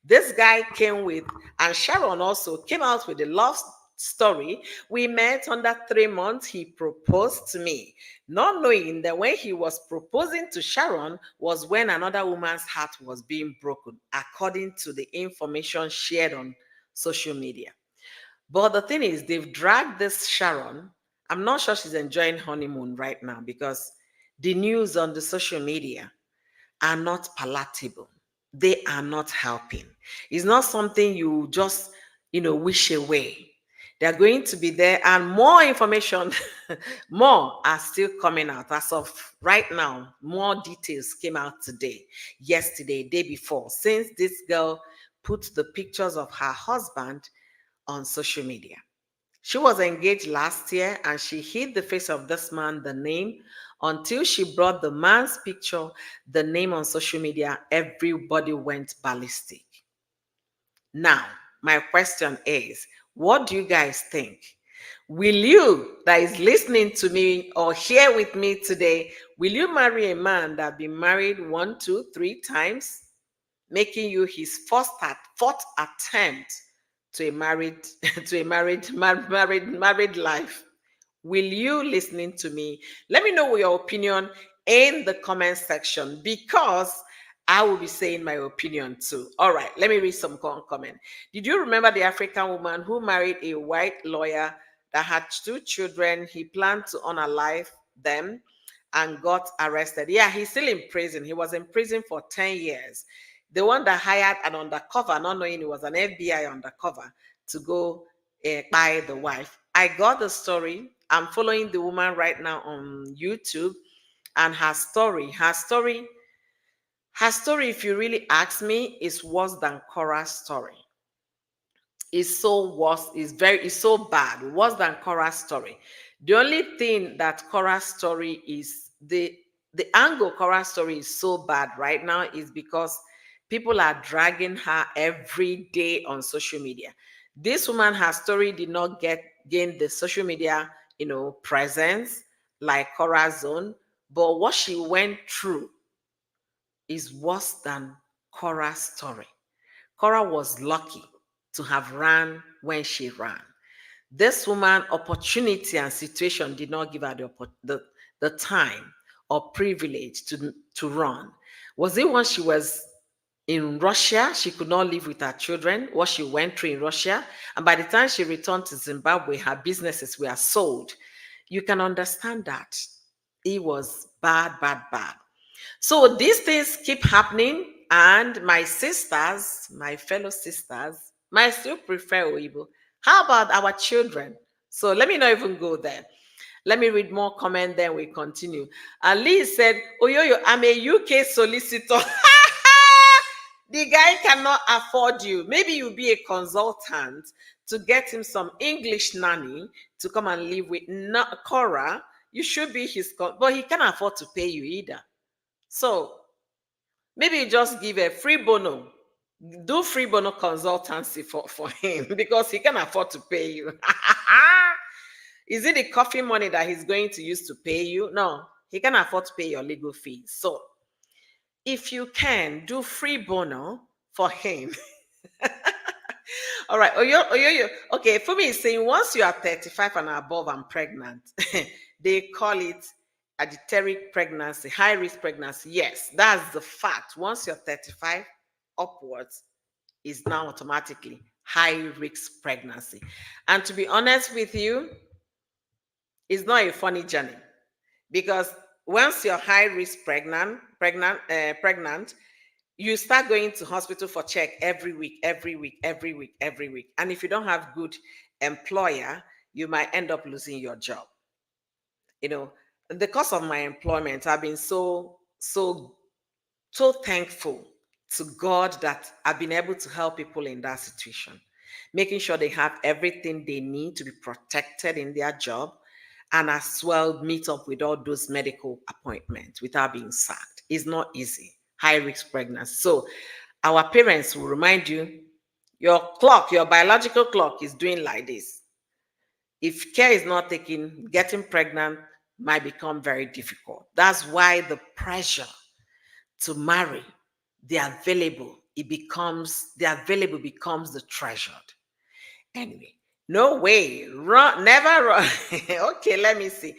This guy came with, and Sharon also came out with a love story. We met under 3 months. He proposed to me, not knowing that when he was proposing to Sharon was when another woman's heart was being broken, according to the information shared on social media. But the thing is, they've dragged this Sharon. I'm not sure she's enjoying honeymoon right now because the news on the social media are not palatable. They are not helping. It's not something you just, wish away. They're going to be there, and more information, more are still coming out. As of right now, more details came out today, yesterday, day before, since this girl put the pictures of her husband on social media. She was engaged last year and she hid the face of this man, the name, until she brought the man's picture, the name on social media. Everybody went ballistic. Now, my question is, what do you guys think? Will you, that is listening to me or here with me today, will you marry a man that been married one, two, three times, making you his fourth attempt to a married to a married life? Will you listening to me? Let me know your opinion in the comment section, because I will be saying my opinion too. All right, let me read some comment. Did you remember the African woman who married a white lawyer that had two children? He planned to unalive them and got arrested. Yeah, he's still in prison. He was in prison for 10 years. The one that hired an undercover, not knowing it was an FBI undercover, to go by the wife. I got the story. I'm following the woman right now on YouTube, and her story, if you really ask me, is worse than Cora's story. Is so worse, is so bad, worse than Cora's story. The only thing that Cora's story is the angle Cora's story is so bad right now is because people are dragging her every day on social media. This woman, her story did not gain the social media, presence like Cora's own, but what she went through is worse than Cora's story. Cora was lucky to have ran when she ran. This woman, opportunity and situation did not give her the time or privilege to run. Was it when she was in Russia, she could not live with her children, what she went through in Russia? And by the time she returned to Zimbabwe, her businesses were sold. You can understand that. It was bad, bad, bad. So these things keep happening, and my sisters, my fellow sisters, might still prefer Oibo. How about our children? So let me not even go there. Let me read more comment, then we continue. Ali said, Oyoyo, I'm a UK solicitor. The guy cannot afford you. Maybe you'll be a consultant to get him some English nanny to come and live with. Cora, you should be his, but he can't afford to pay you either. So maybe you just give a free bono, do free bono consultancy for him because he can afford to pay you. Is it the coffee money that he's going to use to pay you? No, he can afford to pay your legal fees. So if you can do free bono for him. All right. Okay, for me, it's saying once you are 35 and above and pregnant, they call it a diphtheric pregnancy, high risk pregnancy. Yes, that's the fact. Once you're 35 upwards, is now automatically high risk pregnancy. And to be honest with you, it's not a funny journey, because once you're high risk pregnant, you start going to hospital for check every week, every week, every week, every week. And if you don't have good employer, you might end up losing your job. The course of my employment, I've been so thankful to God that I've been able to help people in that situation, making sure they have everything they need to be protected in their job, and as well meet up with all those medical appointments without being sacked. It's not easy. High risk pregnancy. So our parents will remind you, your biological clock is doing like this. If care is not taken, getting pregnant might become very difficult. That's why the pressure to marry the available becomes the treasured. Anyway, no way, run, never run. Okay, let me see.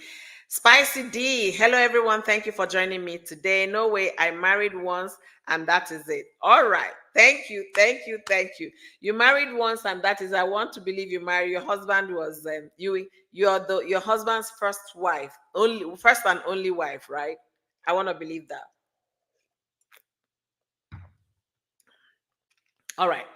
Spicy D, hello everyone. Thank you for joining me today. No way, I married once and that is it. All right, thank you, thank you, thank you. You married once and that is. I want to believe you married. Your husband was your husband's first and only wife, right? I want to believe that. All right.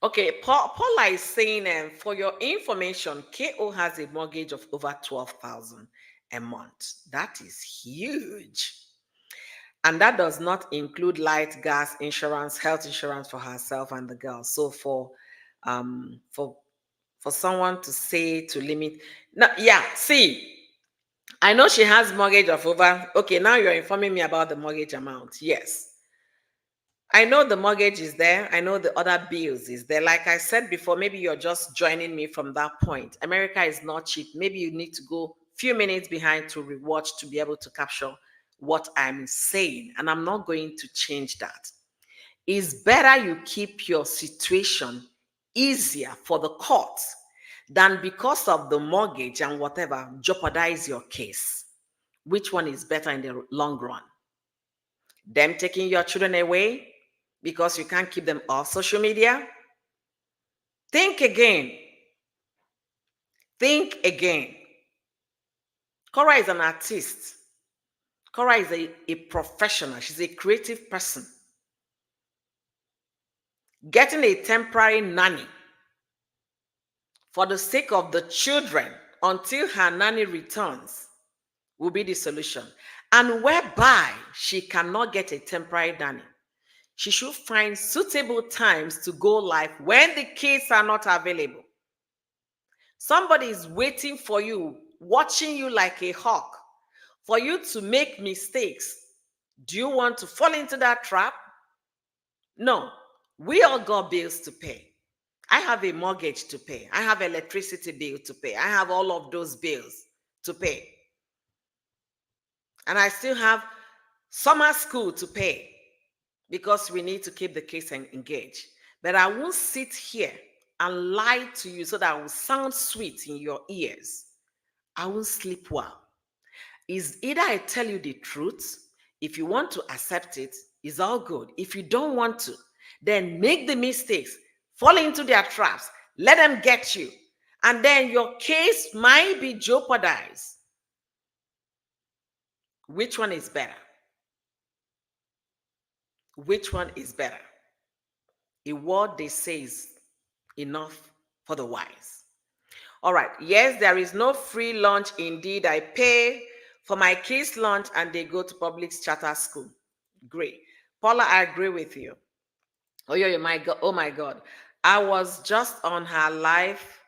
Okay, Paula is saying, for your information, KO has a mortgage of over 12,000 a month. That is huge. And that does not include light, gas, insurance, health insurance for herself and the girl. So um for for someone to say to limit. Now, yeah, see, I know she has mortgage of over, okay, now you're informing me about the mortgage amount. Yes. I know the mortgage is there. I know the other bills is there. Like I said before, maybe you're just joining me from that point. America is not cheap. Maybe you need to go few minutes behind to rewatch to be able to capture what I'm saying. And I'm not going to change that. It's better you keep your situation easier for the court than because of the mortgage and whatever jeopardize your case. Which one is better in the long run? Them taking your children away because you can't keep them off social media? Think again. Think again. Cora is an artist. Cora is a professional. She's a creative person. Getting a temporary nanny for the sake of the children until her nanny returns will be the solution. And whereby she cannot get a temporary nanny, she should find suitable times to go live when the kids are not available. Somebody is waiting for you, watching you like a hawk, for you to make mistakes. Do you want to fall into that trap? No. We all got bills to pay. I have a mortgage to pay. I have electricity bill to pay. I have all of those bills to pay. And I still have summer school to pay because we need to keep the kids engaged. But I won't sit here and lie to you so that I will sound sweet in your ears. I won't sleep well. Is either I tell you the truth, if you want to accept it, it's all good. If you don't want to, then make the mistakes, fall into their traps, let them get you, and then your case might be jeopardized. Which one is better? Which one is better? A word they say is enough for the wise. All right. Yes, there is no free lunch. Indeed, I pay for my kids' lunch and they go to public charter school. Great. Paula, I agree with you. Oh, yeah, my God. Oh, my God. I was just on her life.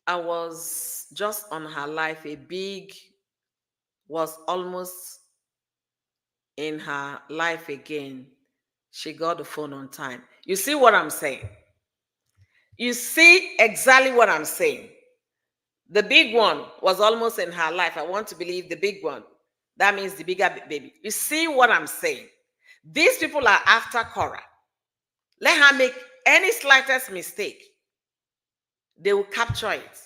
I was just on her life. A big was almost in her life again. She got the phone on time. You see what I'm saying? You see exactly what I'm saying. The big one was almost in her life. I want to believe the big one. That means the bigger baby. You see what I'm saying? These people are after Cora. Let her make any slightest mistake. They will capture it.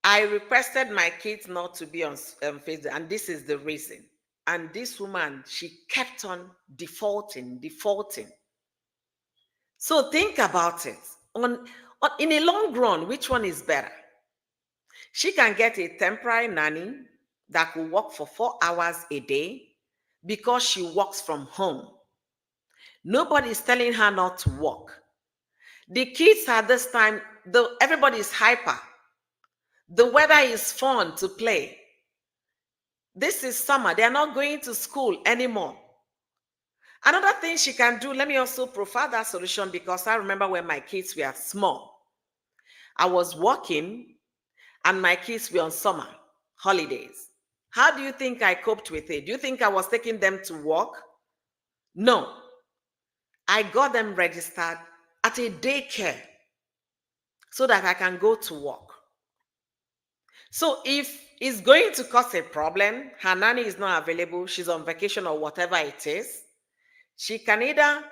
I requested my kids not to be on Facebook, and this is the reason. And this woman, she kept on defaulting. So think about it. In a long run, which one is better? She can get a temporary nanny that will work for 4 hours a day because she works from home. Nobody is telling her not to work. The kids at this time, everybody is hyper. The weather is fun to play. This is summer. They are not going to school anymore. Another thing she can do, let me also provide that solution because I remember when my kids were small. I was working and my kids were on summer holidays. How do you think I coped with it? Do you think I was taking them to work? No. I got them registered at a daycare so that I can go to work. So if it's going to cause a problem, her nanny is not available, she's on vacation or whatever it is, she can either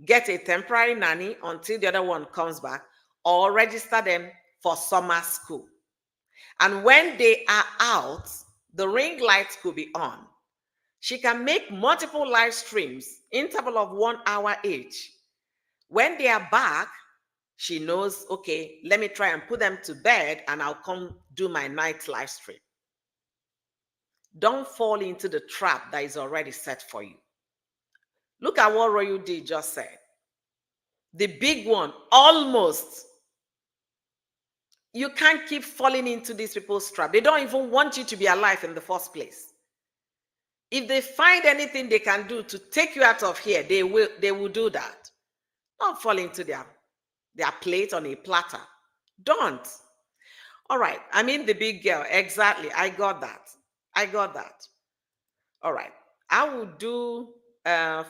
get a temporary nanny until the other one comes back or register them for summer school. And when they are out, the ring lights could be on. She can make multiple live streams, interval of 1 hour each. When they are back, she knows, okay, let me try and put them to bed and I'll come do my night live stream. Don't fall into the trap that is already set for you. Look at what Royal D just said. The big one, almost. You can't keep falling into these people's trap. They don't even want you to be alive in the first place. If they find anything they can do to take you out of here, they will do that. Don't fall into their plate on a platter. Don't. All right. I mean the big girl. Exactly. I got that. All right. I will do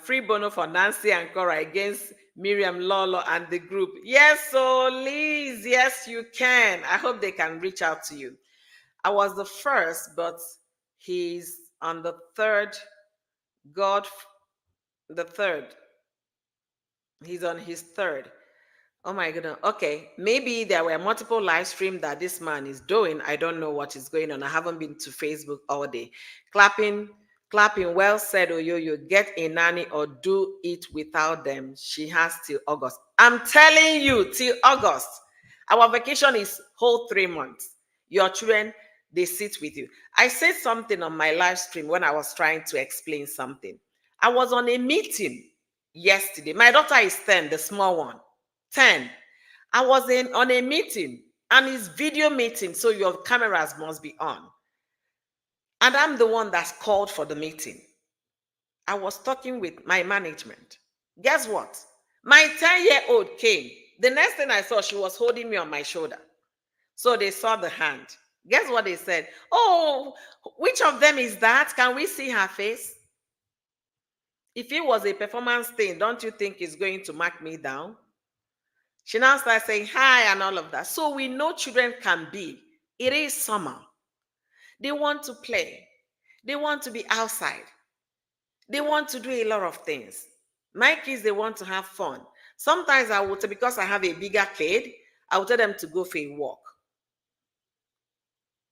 free bono for Nancy and Cora against Miriam Lolo and the group. Yes, so Liz, yes, you can. I hope they can reach out to you. I was the first, but he's on the third. God, the third. He's on his third. Oh my goodness. Okay. Maybe there were multiple live streams that this man is doing. I don't know what is going on. I haven't been to Facebook all day. Clapping, clapping. Well said, Oyoyo. Get a nanny or do it without them. She has till August. I'm telling you, till August. Our vacation is whole 3 months. Your children, they sit with you. I said something on my live stream when I was trying to explain something. I was on a meeting yesterday. My daughter is 10, the small one. 10. I was on a meeting and it's video meeting, so your cameras must be on. And I'm the one that's called for the meeting. I was talking with my management. Guess what? My 10-year-old came. The next thing I saw, she was holding me on my shoulder. So they saw the hand. Guess what they said? Oh, which of them is that? Can we see her face? If it was a performance thing, don't you think it's going to mark me down? She now starts saying hi and all of that. So we know children can be. It is summer. They want to play. They want to be outside. They want to do a lot of things. My kids, they want to have fun. Sometimes I would, because I have a bigger kid, I would tell them to go for a walk.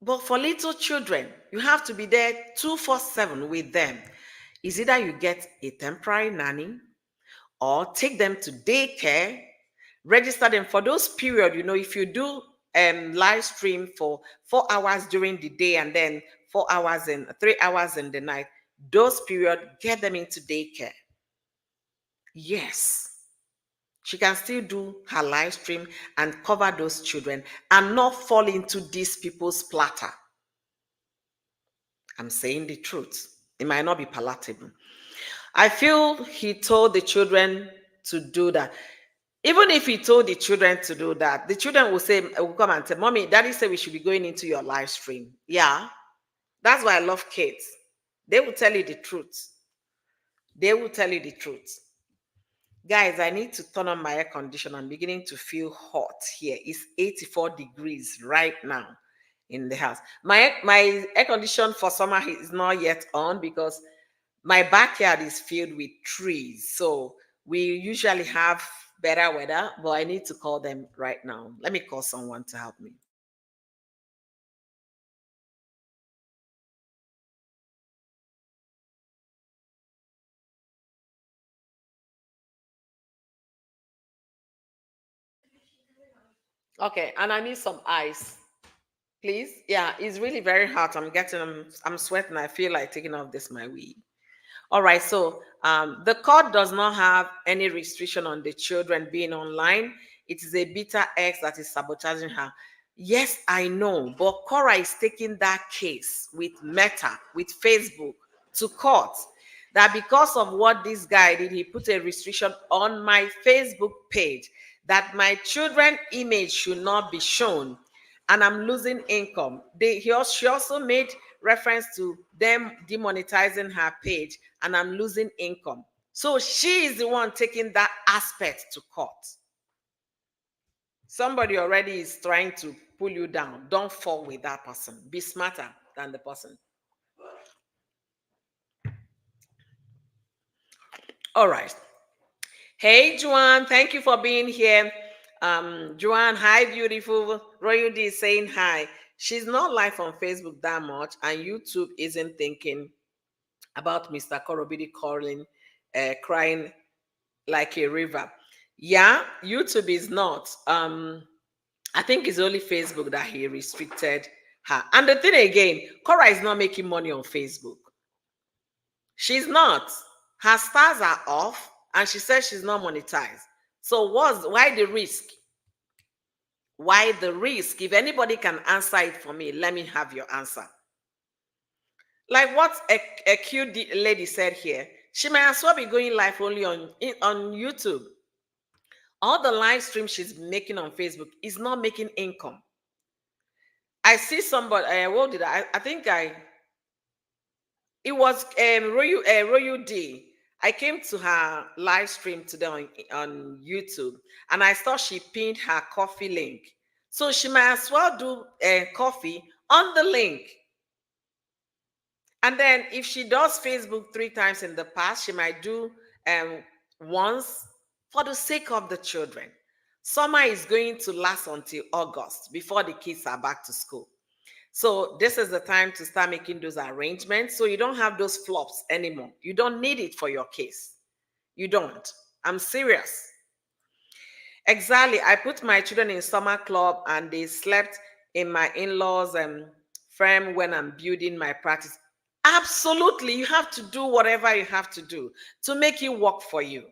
But for little children, you have to be there 24/7 with them. Is either you get a temporary nanny or take them to daycare, register them for those period. If you do live stream for 4 hours during the day and then 4 hours and 3 hours in the night, those period, get them into daycare. Yes, she can still do her live stream and cover those children and not fall into these people's platter. I'm saying the truth. It might not be palatable. I feel he told the children to do that. Even if he told the children to do that, the children will come and say, Mommy, Daddy said we should be going into your live stream. Yeah, that's why I love kids. They will tell you the truth. They will tell you the truth. Guys, I need to turn on my air conditioner. I'm beginning to feel hot here. It's 84 degrees right now in the house. My air conditioner for summer is not yet on because my backyard is filled with trees. So we usually have better weather, but I need to call them right now. Let me call someone to help me. Okay, and I need some ice, please. Yeah, it's really very hot. I'm sweating. I feel like taking off this my wig. All right, so the court does not have any restriction on the children being online. It is a bitter ex that is sabotaging her. Yes, I know, but Cora is taking that case with Meta, with Facebook, to court. That because of what this guy did, he put a restriction on my Facebook page that my children image should not be shown and I'm losing income. She also made reference to them demonetizing her page and I'm losing income. So she is the one taking that aspect to court. Somebody already is trying to pull you down. Don't fall with that person. Be smarter than the person. All right. Hey, Juan, thank you for being here. Juan, hi, beautiful. Royal D is saying hi. She's not live on Facebook that much, and YouTube isn't thinking about Mr. Korobidi calling, crying like a river. Yeah, YouTube is not. I think it's only Facebook that he restricted her. And the thing again, Cora is not making money on Facebook. She's not. Her stars are off, and she says she's not monetized. So why the risk? Why the risk? If anybody can answer it for me, let me have your answer. Like what a cute lady said here, she might as well be going live only on YouTube. All the live stream she's making on Facebook is not making income. I see somebody, what did I think it was Royu D. I came to her live stream today on YouTube, and I saw she pinned her coffee link. So she might as well do coffee on the link. And then if she does Facebook 3 times in the past, she might do once for the sake of the children. Summer is going to last until August before the kids are back to school. So this is the time to start making those arrangements so you don't have those flops anymore. You don't need it for your case. You don't. I'm serious. Exactly. I put my children in summer club and they slept in my in-laws frame when I'm building my practice. Absolutely. You have to do whatever you have to do to make it work for you.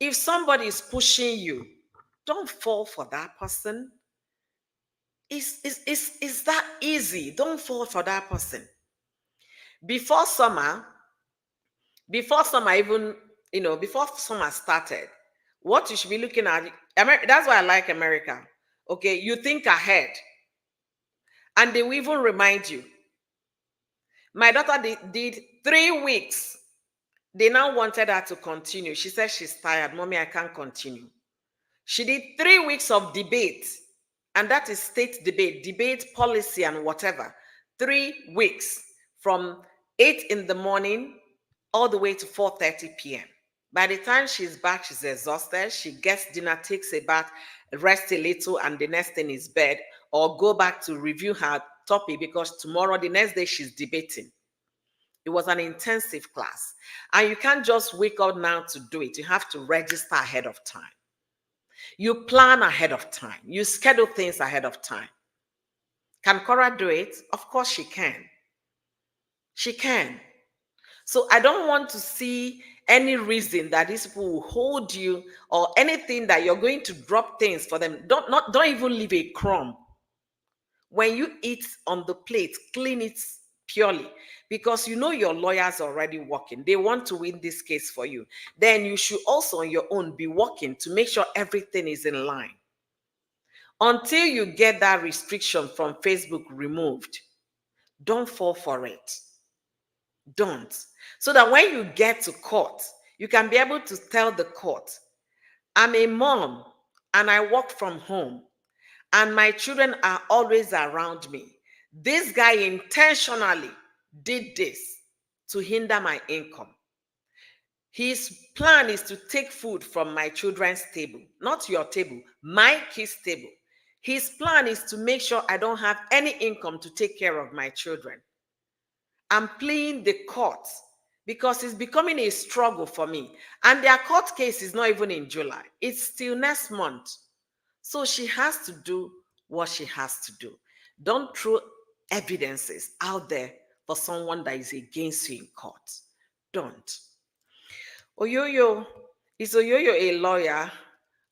If somebody is pushing you, don't fall for that person. It's that easy. Don't fall for that person. Before summer, before summer even, before summer started, what you should be looking at, that's why I like America. Okay, you think ahead, and they will even remind you. My daughter did 3 weeks. They now wanted her to continue. She said she's tired. Mommy, I can't continue. She did 3 weeks of debate, and that is state debate policy and whatever. 3 weeks from 8 in the morning all the way to 4:30 p.m. By the time she's back, she's exhausted. She gets dinner, takes a bath, rest a little, and the next thing is bed, or go back to review her topic because tomorrow, the next day, she's debating. It was an intensive class. And you can't just wake up now to do it. You have to register ahead of time. You plan ahead of time. You schedule things ahead of time. Can Cora do it? Of course she can. She can. So I don't want to see any reason that these people will hold you or anything that you're going to drop things for them. Don't even leave a crumb. When you eat on the plate, clean it purely because you know your lawyers are already working. They want to win this case for you. Then you should also on your own be working to make sure everything is in line. Until you get that restriction from Facebook removed, don't fall for it. Don't. So that when you get to court, you can be able to tell the court, I'm a mom and I work from home and my children are always around me. This guy intentionally did this to hinder my income. His plan is to take food from my children's table, not your table, my kids' table. His plan is to make sure I don't have any income to take care of my children. I'm pleading the court because it's becoming a struggle for me. And their court case is not even in July. It's still next month. So she has to do what she has to do. Don't throw evidences out there for someone that is against you in court. Don't. Oyoyo, is Oyoyo a lawyer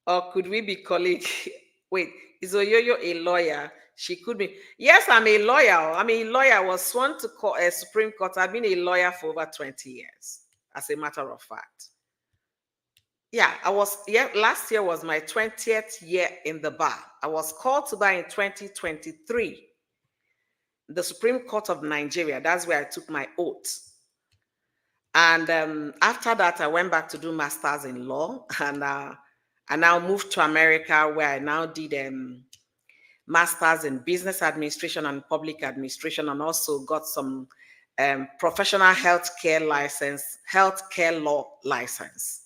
or could we be colleagues? Wait, is Oyoyo a lawyer? She could be. Yes, I'm a lawyer. I'm a lawyer. I was sworn to a Supreme Court. I've been a lawyer for over 20 years, as a matter of fact. Yeah, last year was my 20th year in the bar. I was called to bar in 2023. The Supreme Court of Nigeria. That's where I took my oath. And after that, I went back to do masters in law, and I now moved to America, where I now did masters in business administration and public administration, and also got some professional healthcare license, healthcare law license.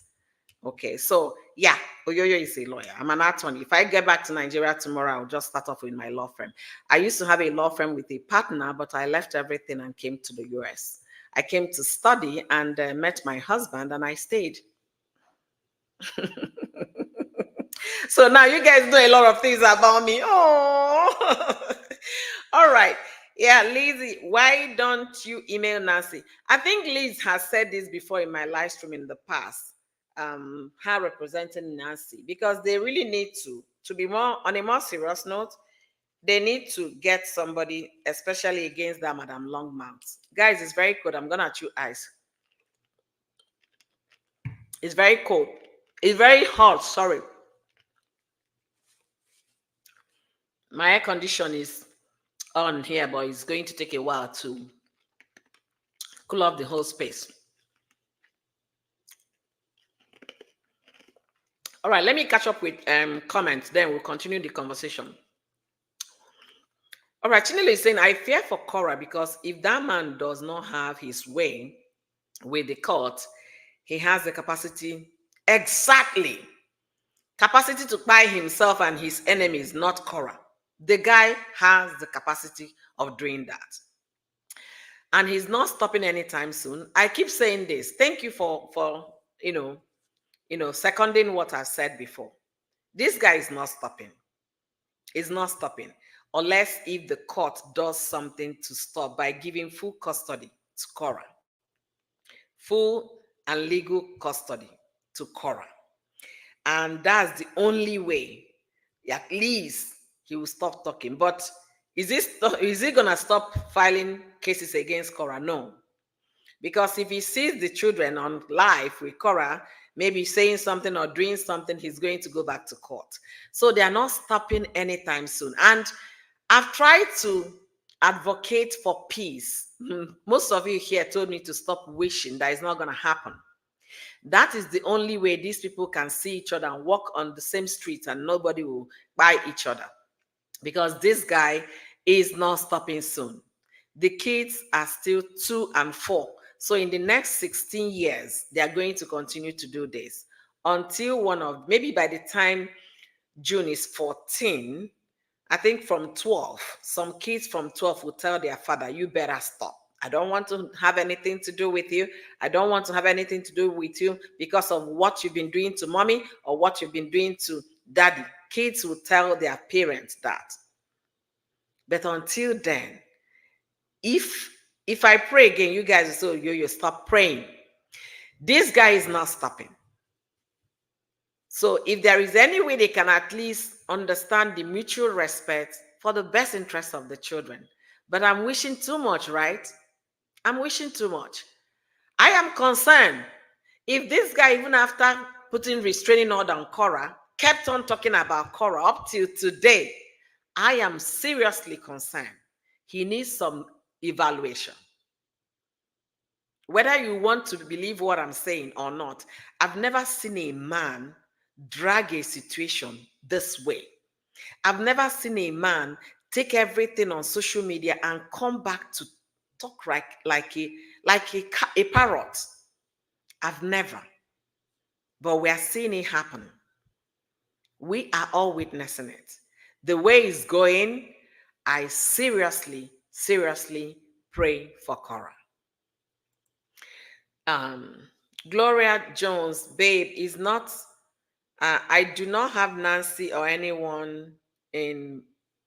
Okay, so yeah, Oyoyo is a lawyer. I'm an attorney. If I get back to Nigeria tomorrow, I'll just start off with my law firm. I used to have a law firm with a partner, but I left everything and came to the US. I came to study and met my husband, and I stayed. So now you guys know a lot of things about me. Oh, all right. Yeah, Lizzie, why don't you email Nancy? I think Liz has said this before in my live stream in the past. Her representing Nancy, because they really need to be more on a more serious note. They need to get somebody, especially against that Madam Longmouth. Guys, it's very cold. I'm gonna chew ice. It's very cold. It's very hot. Sorry. My air condition is on here, but it's going to take a while to cool off the whole space. All right, let me catch up with comments, then we'll continue the conversation. All right, Chinelo is saying, I fear for Cora because if that man does not have his way with the court, he has the capacity, exactly, capacity to buy himself and his enemies, not Cora. The guy has the capacity of doing that. And he's not stopping anytime soon. I keep saying this. Thank you for seconding what I said before. This guy is not stopping. Is not stopping unless if the court does something to stop by giving full custody to Cora, full and legal custody to Cora, and that's the only way. At least he will stop talking. But is he gonna stop filing cases against Cora? No, because if he sees the children on live with Cora, maybe saying something or doing something, he's going to go back to court. So they are not stopping anytime soon. And I've tried to advocate for peace. Most of you here told me to stop wishing that it's not going to happen. That is the only way these people can see each other and walk on the same street and nobody will buy each other. Because this guy is not stopping soon. The kids are still 2 and 4. So in the next 16 years, they are going to continue to do this until maybe by the time June is 14, I think from 12, some kids from 12 will tell their father, you better stop. I don't want to have anything to do with you. I don't want to have anything to do with you because of what you've been doing to mommy or what you've been doing to daddy. Kids will tell their parents that. But until then, if I pray again, you guys will say, you stop praying. This guy is not stopping. So if there is any way they can at least understand the mutual respect for the best interest of the children. But I'm wishing too much, right? I'm wishing too much. I am concerned if this guy, even after putting restraining order on Cora, kept on talking about Cora up till today, I am seriously concerned. He needs some evaluation. Whether you want to believe what I'm saying or not, I've never seen a man drag a situation this way. I've never seen a man take everything on social media and come back to talk like a parrot. I've never. But we are seeing it happen. We are all witnessing it. The way it's going, I seriously pray for Cora. Gloria Jones, babe, is not, I do not have Nancy or anyone in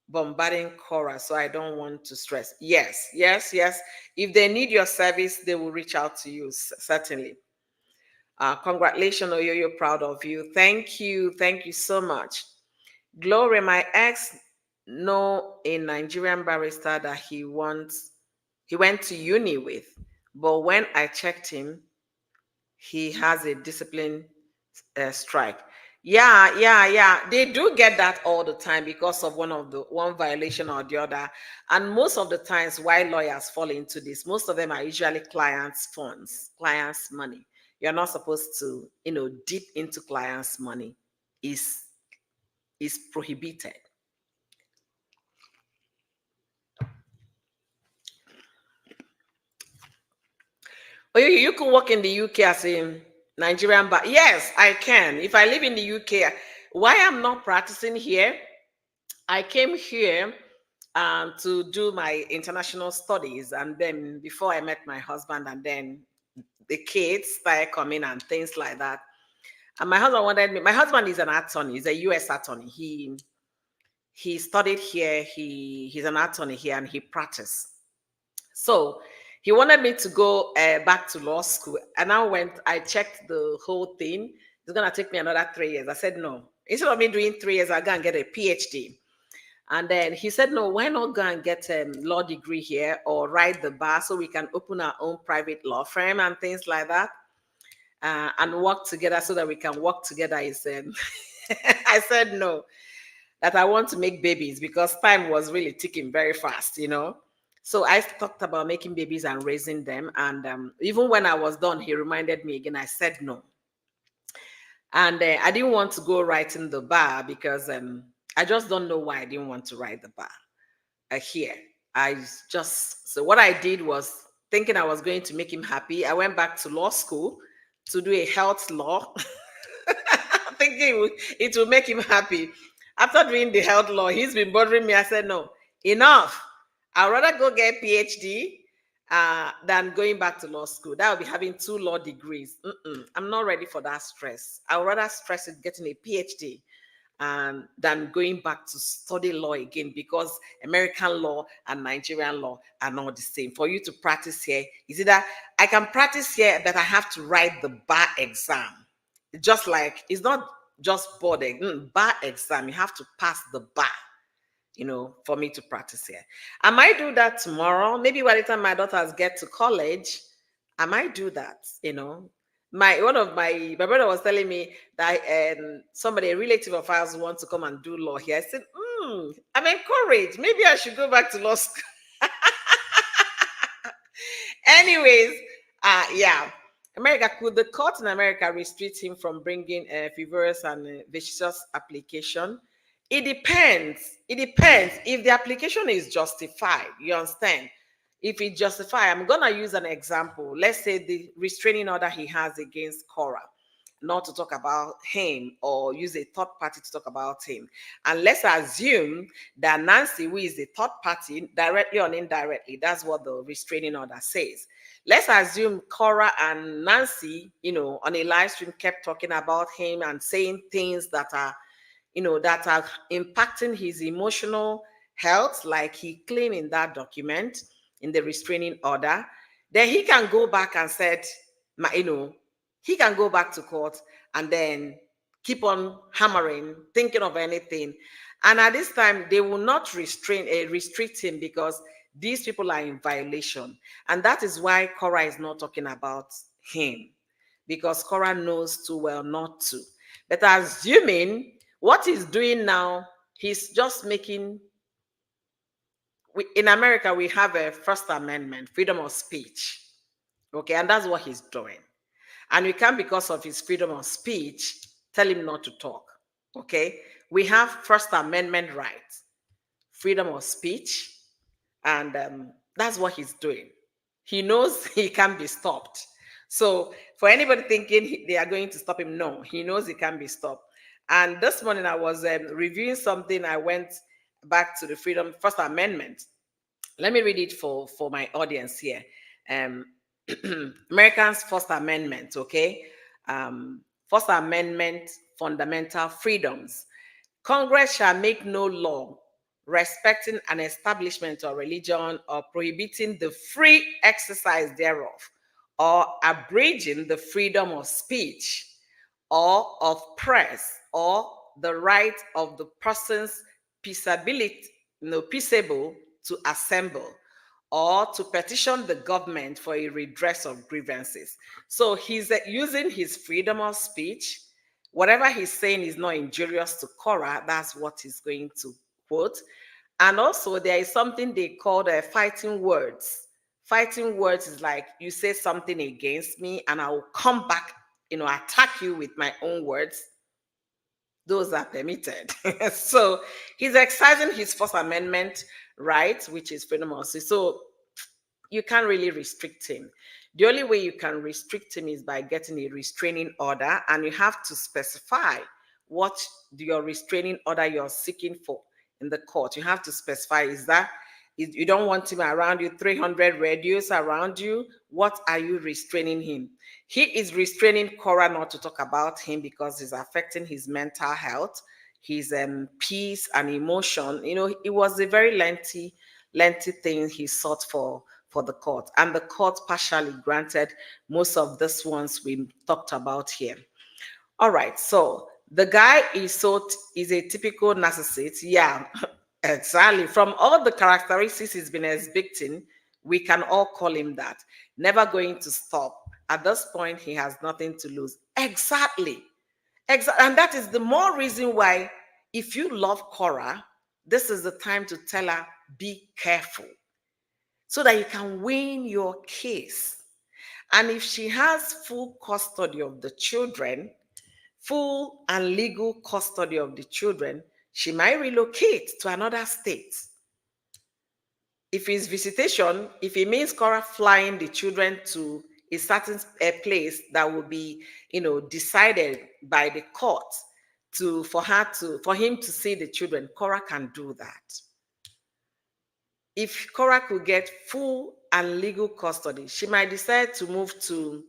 bombarding Cora, so I don't want to stress. Yes. If they need your service, they will reach out to you, certainly. Congratulations, Oyoyo, proud of you. Thank you so much. Gloria, my ex know a Nigerian barrister that he went to uni with, but when I checked him, he has a discipline strike. Yeah. They do get that all the time because of one violation or the other. And most of the times why lawyers fall into this, most of them are usually clients' funds, clients' money. You're not supposed to, dip into clients' money. Is prohibited. Oh, you can work in the UK as a Nigerian, but yes, I can. If I live in the UK, why I'm not practicing here? I came here to do my international studies, and then before I met my husband, and then the kids started coming and things like that. And my husband wanted me. My husband is an attorney. He's a U.S. attorney. He studied here. He's an attorney here, and he practiced. So he wanted me to go back to law school. And I checked the whole thing. It's going to take me another 3 years. I said, no. Instead of me doing 3 years, I'll go and get a PhD. And then he said, no, why not go and get a law degree here or write the bar so we can open our own private law firm and things like that and work together so that we can work together. He said, I said, no, that I want to make babies because time was really ticking very fast, So I talked about making babies and raising them. And even when I was done, he reminded me again, I said no. And I didn't want to go right in the bar because I just don't know why I didn't want to write the bar here. So what I did was thinking I was going to make him happy. I went back to law school to do a health law, thinking it would make him happy. After doing the health law, he's been bothering me. I said, no, enough. I'd rather go get PhD than going back to law school. That would be having 2 law degrees. I'm not ready for that stress. I would rather stress it getting a PhD than going back to study law again, because American law and Nigerian law are not the same. For you to practice here, is it that I can practice here, but I have to write the bar exam. Just like it's not just bar exam, you have to pass the bar, for me to practice here. I might do that tomorrow. Maybe by the time my daughters get to college, I might do that, my brother was telling me that somebody, a relative of ours, wants to come and do law here. I said, I'm encouraged. Maybe I should go back to law school. Anyways, yeah. America, could the court in America restrict him from bringing a frivolous and vicious application? It depends. It depends. If the application is justified, you understand? If it's justified, I'm going to use an example. Let's say the restraining order he has against Cora, not to talk about him, or use a third party to talk about him. And let's assume that Nancy, who is the third party, directly or indirectly, that's what the restraining order says. Let's assume Cora and Nancy, on a live stream kept talking about him and saying things that are, that are impacting his emotional health, like he claimed in that document, in the restraining order. Then he can go back and said, he can go back to court and then keep on hammering, thinking of anything. And at this time, they will not restrict him, because these people are in violation. And that is why Cora is not talking about him, because Cora knows too well not to. But assuming what he's doing now, he's just making, in America, we have a First Amendment, freedom of speech. Okay, and that's what he's doing. And we can't, because of his freedom of speech, tell him not to talk. Okay, we have First Amendment rights, freedom of speech, and that's what he's doing. He knows he can't be stopped. So for anybody thinking they are going to stop him, no, he knows he can't be stopped. And this morning I was reviewing something. I went back to the First Amendment. Let me read it for my audience here. Americans' First Amendment, okay? First Amendment, fundamental freedoms. Congress shall make no law respecting an establishment or religion, or prohibiting the free exercise thereof, or abridging the freedom of speech, or of press, or the right of the persons peaceable to assemble, or to petition the government for a redress of grievances. So he's using his freedom of speech. Whatever he's saying is not injurious to Cora. That's what he's going to quote. And also, there is something they call fighting words. Fighting words is like, you say something against me and I will come back, attack you with my own words. Those are permitted. So he's exercising his First Amendment right, which is freedom of speech. So you can't really restrict him. The only way you can restrict him is by getting a restraining order, and you have to specify what your restraining order you're seeking for in the court. You have to specify, is that you don't want him around you, 300 radios around you. What are you restraining him? He is restraining Cora not to talk about him because it's affecting his mental health, his peace and emotion. It was a very lengthy thing he sought for the court, and the court partially granted most of these ones we talked about here. All right, so the guy is a typical narcissist. Yeah, exactly. From all the characteristics he's been exhibiting, we can all call him that. Never going to stop. At this point, he has nothing to lose. Exactly. And that is the more reason why, if you love Cora, this is the time to tell her, be careful, so that you can win your case. And if she has full custody of the children, full and legal custody of the children, she might relocate to another state. If it's visitation, if it means Cora flying the children to a certain place that will be, decided by the court for him to see the children, Cora can do that. If Cora could get full and legal custody, she might decide to move to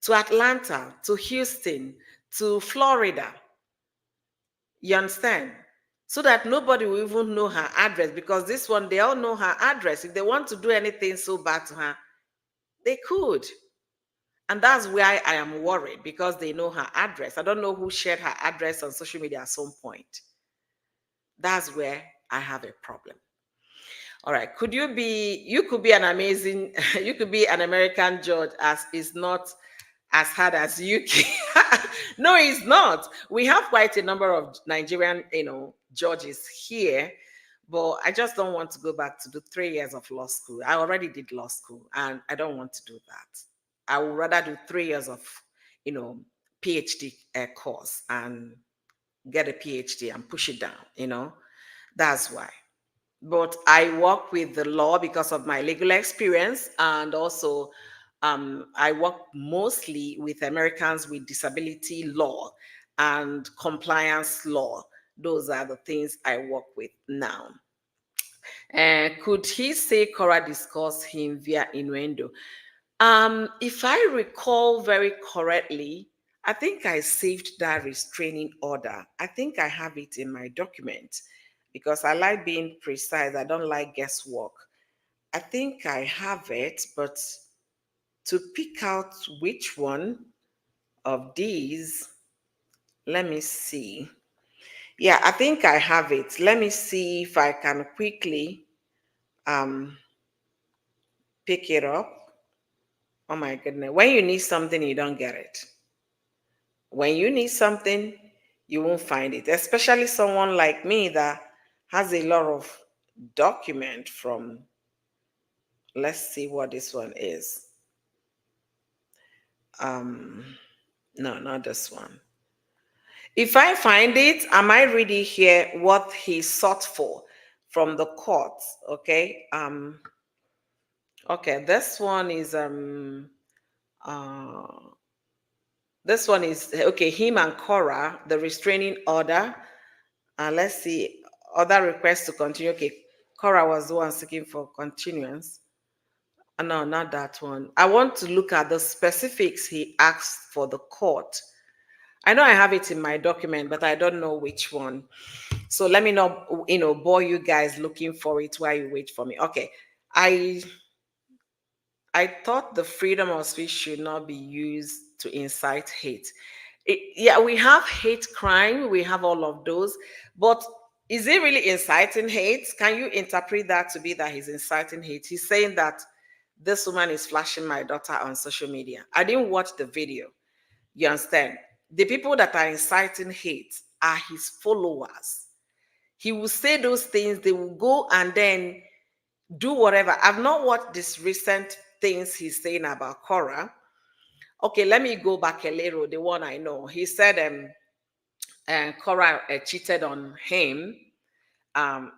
Atlanta, to Houston, to Florida. You understand? So that nobody will even know her address, because this one, they all know her address. If they want to do anything so bad to her, they could. And that's why I am worried, because they know her address. I don't know who shared her address on social media at some point. That's where I have a problem. All right. You could be an amazing, you could be an American judge, as is not as hard as UK. No, it's not. We have quite a number of Nigerian, judges here, but I just don't want to go back to do 3 years of law school. I already did law school, and I don't want to do that. I would rather do 3 years of, PhD course and get a PhD and push it down. That's why. But I work with the law because of my legal experience, and also I work mostly with Americans with disability law and compliance law. Those are the things I work with now. And could he say Cora discussed him via innuendo? If I recall very correctly, I think I saved that restraining order. I think I have it in my document, because I like being precise. I don't like guesswork. I think I have it, but to pick out which one of these, let me see. Yeah, I think I have it. Let me see if I can quickly um, pick it up. Oh my goodness. When you need something, you don't get it. When you need something, you won't find it, especially someone like me that has a lot of document from, let's see what this one is. No, not this one. If I find it, I might read it here what he sought for from the court. Okay. Okay, uh this one is okay, him and Cora, the restraining order. Let's see, other requests to continue. Okay, Cora was the one seeking for continuance. No, not that one. I want to look at the specifics he asked for the court. I know I have it in my document, but I don't know which one. So let me not, bore you guys looking for it while you wait for me. Okay. I I thought the freedom of speech should not be used to incite hate. Yeah, we have hate crime, we have all of those, but is it really inciting hate? Can you interpret that to be that he's inciting hate? He's saying that this woman is flashing my daughter on social media. I didn't watch the video. You understand? The people that are inciting hate are his followers. He will say those things, they will go and then do whatever. I've not watched this recent things he's saying about Cora. Okay, let me go back a little. The one I know, he said, Cora cheated on him. Um,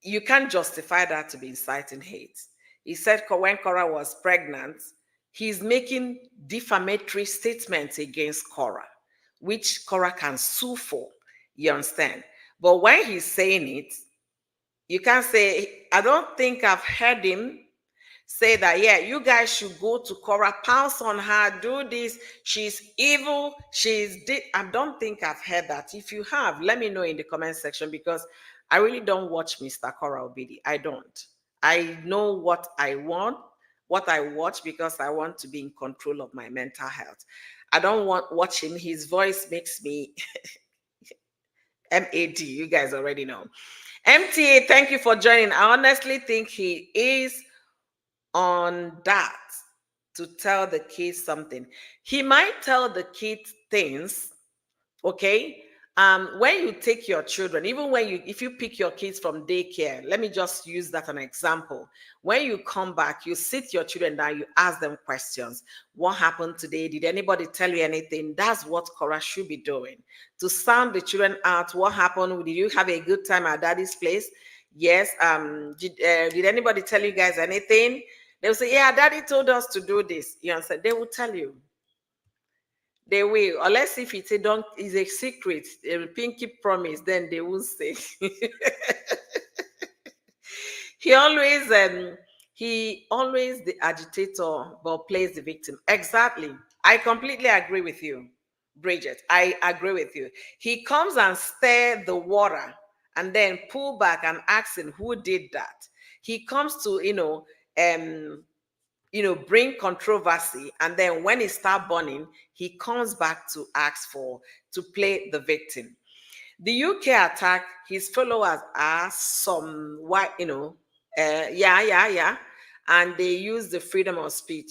you can't justify that to be inciting hate. He said when Cora was pregnant, he's making defamatory statements against Cora, which Cora can sue for. You understand? But when he's saying it, you can't say, I don't think I've heard him say that, yeah, you guys should go to Cora, pounce on her, do this, she's evil, I don't think I've heard that. If you have, let me know in the comment section, because I really don't watch Mr. Cora Obidi. I don't. I know what I want, what I watch, because I want to be in control of my mental health. I don't want watching. His voice makes me MAD. You guys already know. MTA, thank you for joining. I honestly think he is on that to tell the kids something. He might tell the kids things, okay, When you take your children, even if you pick your kids from daycare, let me just use that an example. When you come back, you sit your children down, you ask them questions. What happened today? Did anybody tell you anything? That's what Cora should be doing. To sound the children out. What happened? Did you have a good time at daddy's place? Yes. Did anybody tell you guys anything? They'll say, yeah, daddy told us to do this. You understand? They will tell you. They will, unless if it's a secret, a pinky promise, then they will say. he always um he always the agitator but plays the victim. Exactly. I completely agree with you, Bridget. I agree with you. He comes and stir the water and then pull back and asking who did that. He comes to um bring controversy, and then when it start burning, he comes back to ask to play the victim. The UK attack, his followers are some white, yeah, and they use the freedom of speech.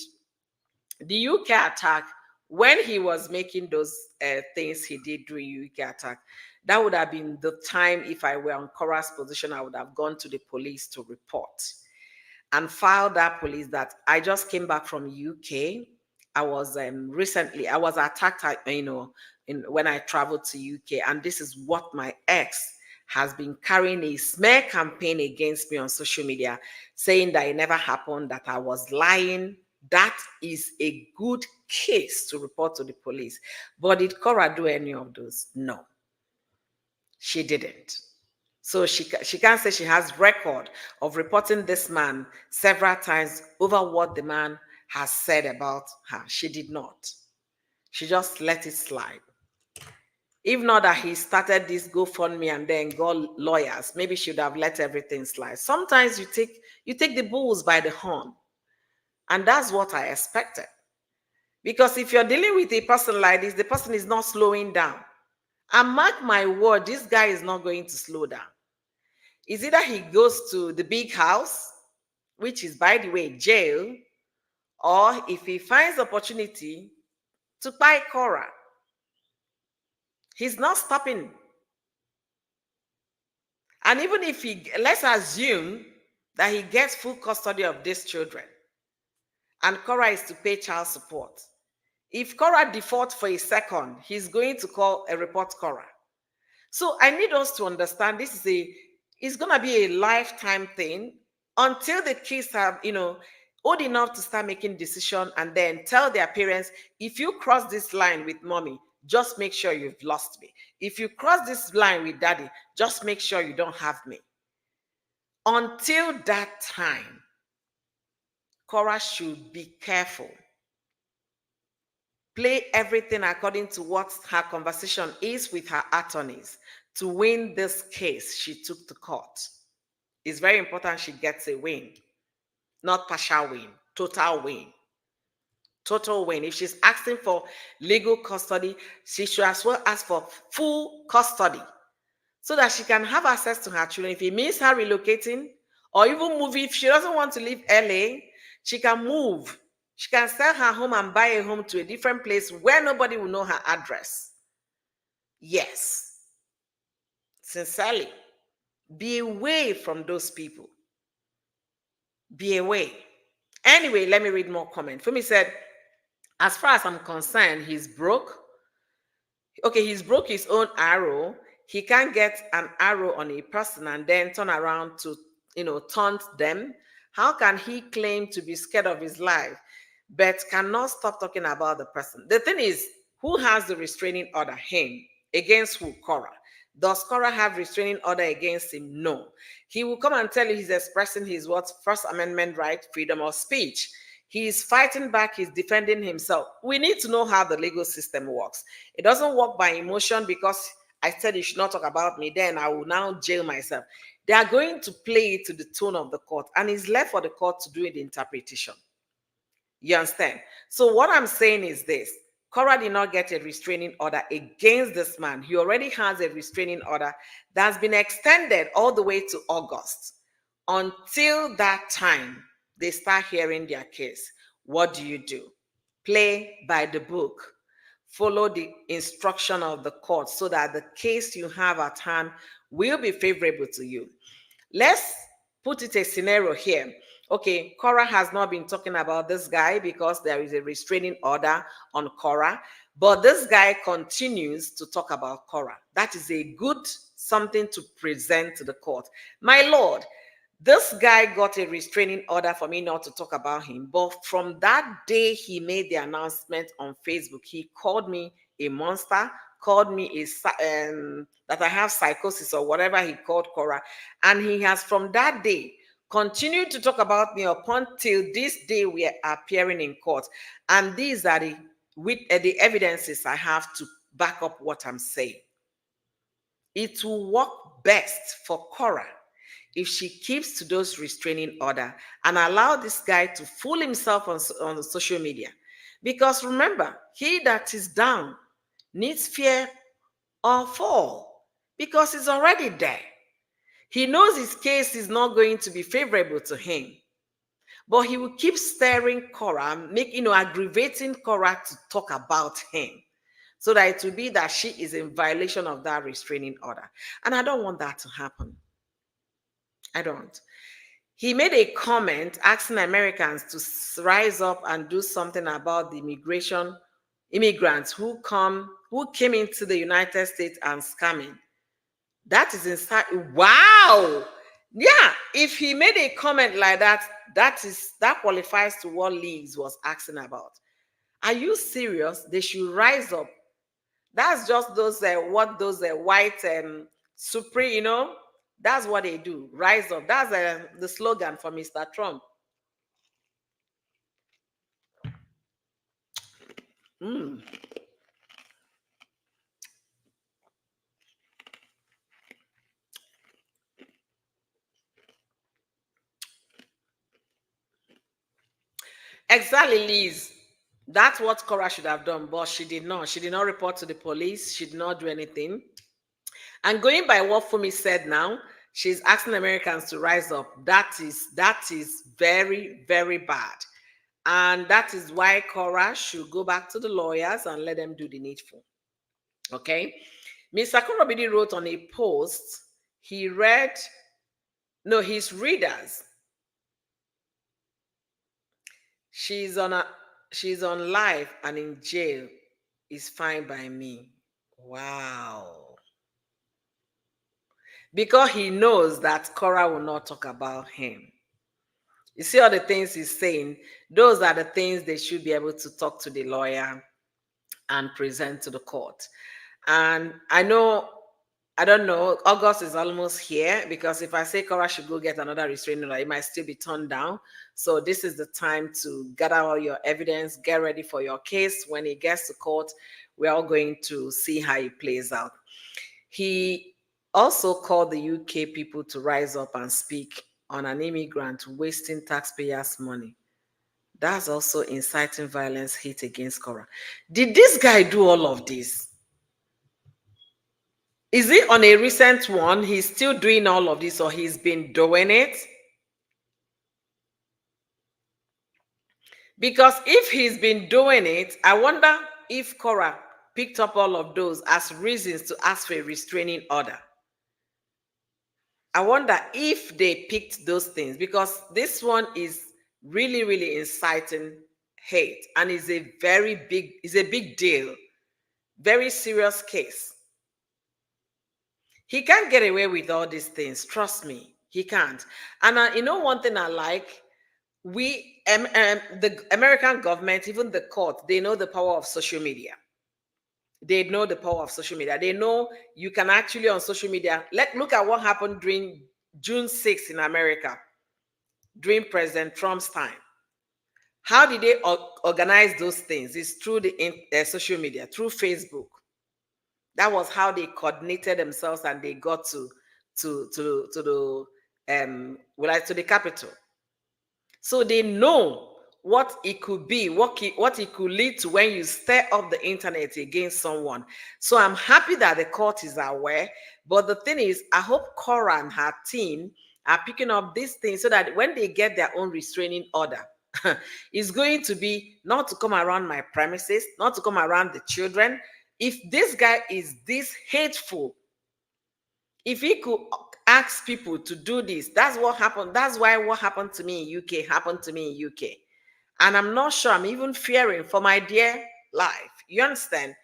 The UK attack, when he was making those things he did during UK attack, that would have been the time. If I were on Cora's position, I would have gone to the police to report and filed that police that I just came back from UK. I was I was attacked, when I traveled to UK, and this is what my ex has been carrying a smear campaign against me on social media, saying that it never happened, that I was lying. That is a good case to report to the police. But did Cora do any of those? No, she didn't. So she can't say she has record of reporting this man several times over what the man has said about her. She did not. She just let it slide. If not that he started this GoFundMe and then got lawyers, maybe she would have let everything slide. Sometimes you take the bulls by the horn. And that's what I expected. Because if you're dealing with a person like this, the person is not slowing down. And mark my word, this guy is not going to slow down. Is either he goes to the big house, which is, by the way, jail, or if he finds opportunity to buy Cora, he's not stopping. And even if let's assume that he gets full custody of these children, and Cora is to pay child support. If Cora defaults for a second, he's going to call a report Cora. So I need us to understand it's going to be a lifetime thing until the kids are, old enough to start making decisions and then tell their parents, if you cross this line with mommy, just make sure you've lost me. If you cross this line with daddy, just make sure you don't have me. Until that time, Cora should be careful. Play everything according to what her conversation is with her attorneys to win this case she took to court. It's very important she gets a win, not partial win, total win. Total win. If she's asking for legal custody, she should as well ask for full custody so that she can have access to her children. If it means her relocating or even moving, if she doesn't want to leave LA, she can move. She can sell her home and buy a home to a different place where nobody will know her address. Yes. Sincerely. Be away from those people. Be away. Anyway, let me read more comments. Fumi said, as far as I'm concerned, he's broke. Okay, he's broke his own arrow. He can't get an arrow on a person and then turn around to, taunt them. How can he claim to be scared of his life, but cannot stop talking about the person? The thing is, who has the restraining order? Him. Against who? Cora. Does Cora have restraining order against him? No. He will come and tell you he's expressing his First Amendment right, freedom of speech. He is fighting back, he's defending himself. We need to know how the legal system works. It doesn't work by emotion because I said you should not talk about me, then I will now jail myself. They are going to play it to the tone of the court, and it's left for the court to do the interpretation. You understand? So what I'm saying is this. Cora did not get a restraining order against this man. He already has a restraining order that's been extended all the way to August. Until that time, they start hearing their case. What do? Play by the book. follow the instruction of the court so that the case you have at hand will be favorable to you. Let's put it a scenario here. Okay, Cora has not been talking about this guy because there is a restraining order on Cora, but this guy continues to talk about Cora. That is a good something to present to the court. My lord, this guy got a restraining order for me not to talk about him, but from that day he made the announcement on Facebook, he called me a monster, called me that I have psychosis or whatever he called Cora, and he has from that day continued to talk about me up until this day we are appearing in court, and these are the evidences I have to back up what I'm saying. It will work best for Cora if she keeps to those restraining order and allow this guy to fool himself on social media. Because remember, he that is down needs fear or fall because he's already there. He knows his case is not going to be favorable to him, but he will keep stirring Cora, aggravating Cora to talk about him, so that it will be that she is in violation of that restraining order. And I don't want that to happen. I don't. He made a comment asking Americans to rise up and do something about the immigrants who came into the United States and scamming. That is inside. Wow. Yeah. If he made a comment like that, that qualifies to what Leeds was asking about. Are you serious? They should rise up. That's just those white supreme, that's what they do. Rise up. That's the slogan for Mr. Trump. Exactly, Liz. That's what Cora should have done, but she did not. She did not report to the police. She did not do anything. And going by what Fumi said now, she's asking Americans to rise up. That is very, very bad. And that is why Cora should go back to the lawyers and let them do the needful. Okay? Mr. Korobidi wrote on a post, his readers. She's on live and in jail is fine by me. Wow. Because he knows that Cora will not talk about him. You see all the things he's saying? Those are the things they should be able to talk to the lawyer and present to the court. And I don't know, August is almost here, because if I say Cora should go get another restraining order, it might still be turned down. So this is the time to gather all your evidence, get ready for your case. When it gets to court, we're all going to see how it plays out. He also called the UK people to rise up and speak on an immigrant wasting taxpayers' money. That's also inciting violence, hate against Cora. Did this guy do all of this? Is it on a recent one? He's still doing all of this, or he's been doing it? Because if he's been doing it, I wonder if Cora picked up all of those as reasons to ask for a restraining order. I wonder if they picked those things, because this one is really, really inciting hate, and is a big deal, very serious case. He can't get away with all these things. Trust me, he can't. And one thing I like, the American government, even the court, they know the power of social media. They know the power of social media. They know you can actually on social media. Look at what happened during June 6th in America, during President Trump's time. How did they organize those things? It's through the social media, through Facebook. That was how they coordinated themselves, and they got to the capital. So they know what it could be, what it could lead to when you stir up the internet against someone. So I'm happy that the court is aware. But the thing is, I hope Cora and her team are picking up these things so that when they get their own restraining order, is going to be not to come around my premises, not to come around the children. If this guy is this hateful, if he could ask people to do this, that's what happened. That's why what happened to me in UK happened to me in UK. And I'm not sure, I'm even fearing for my dear life. You understand?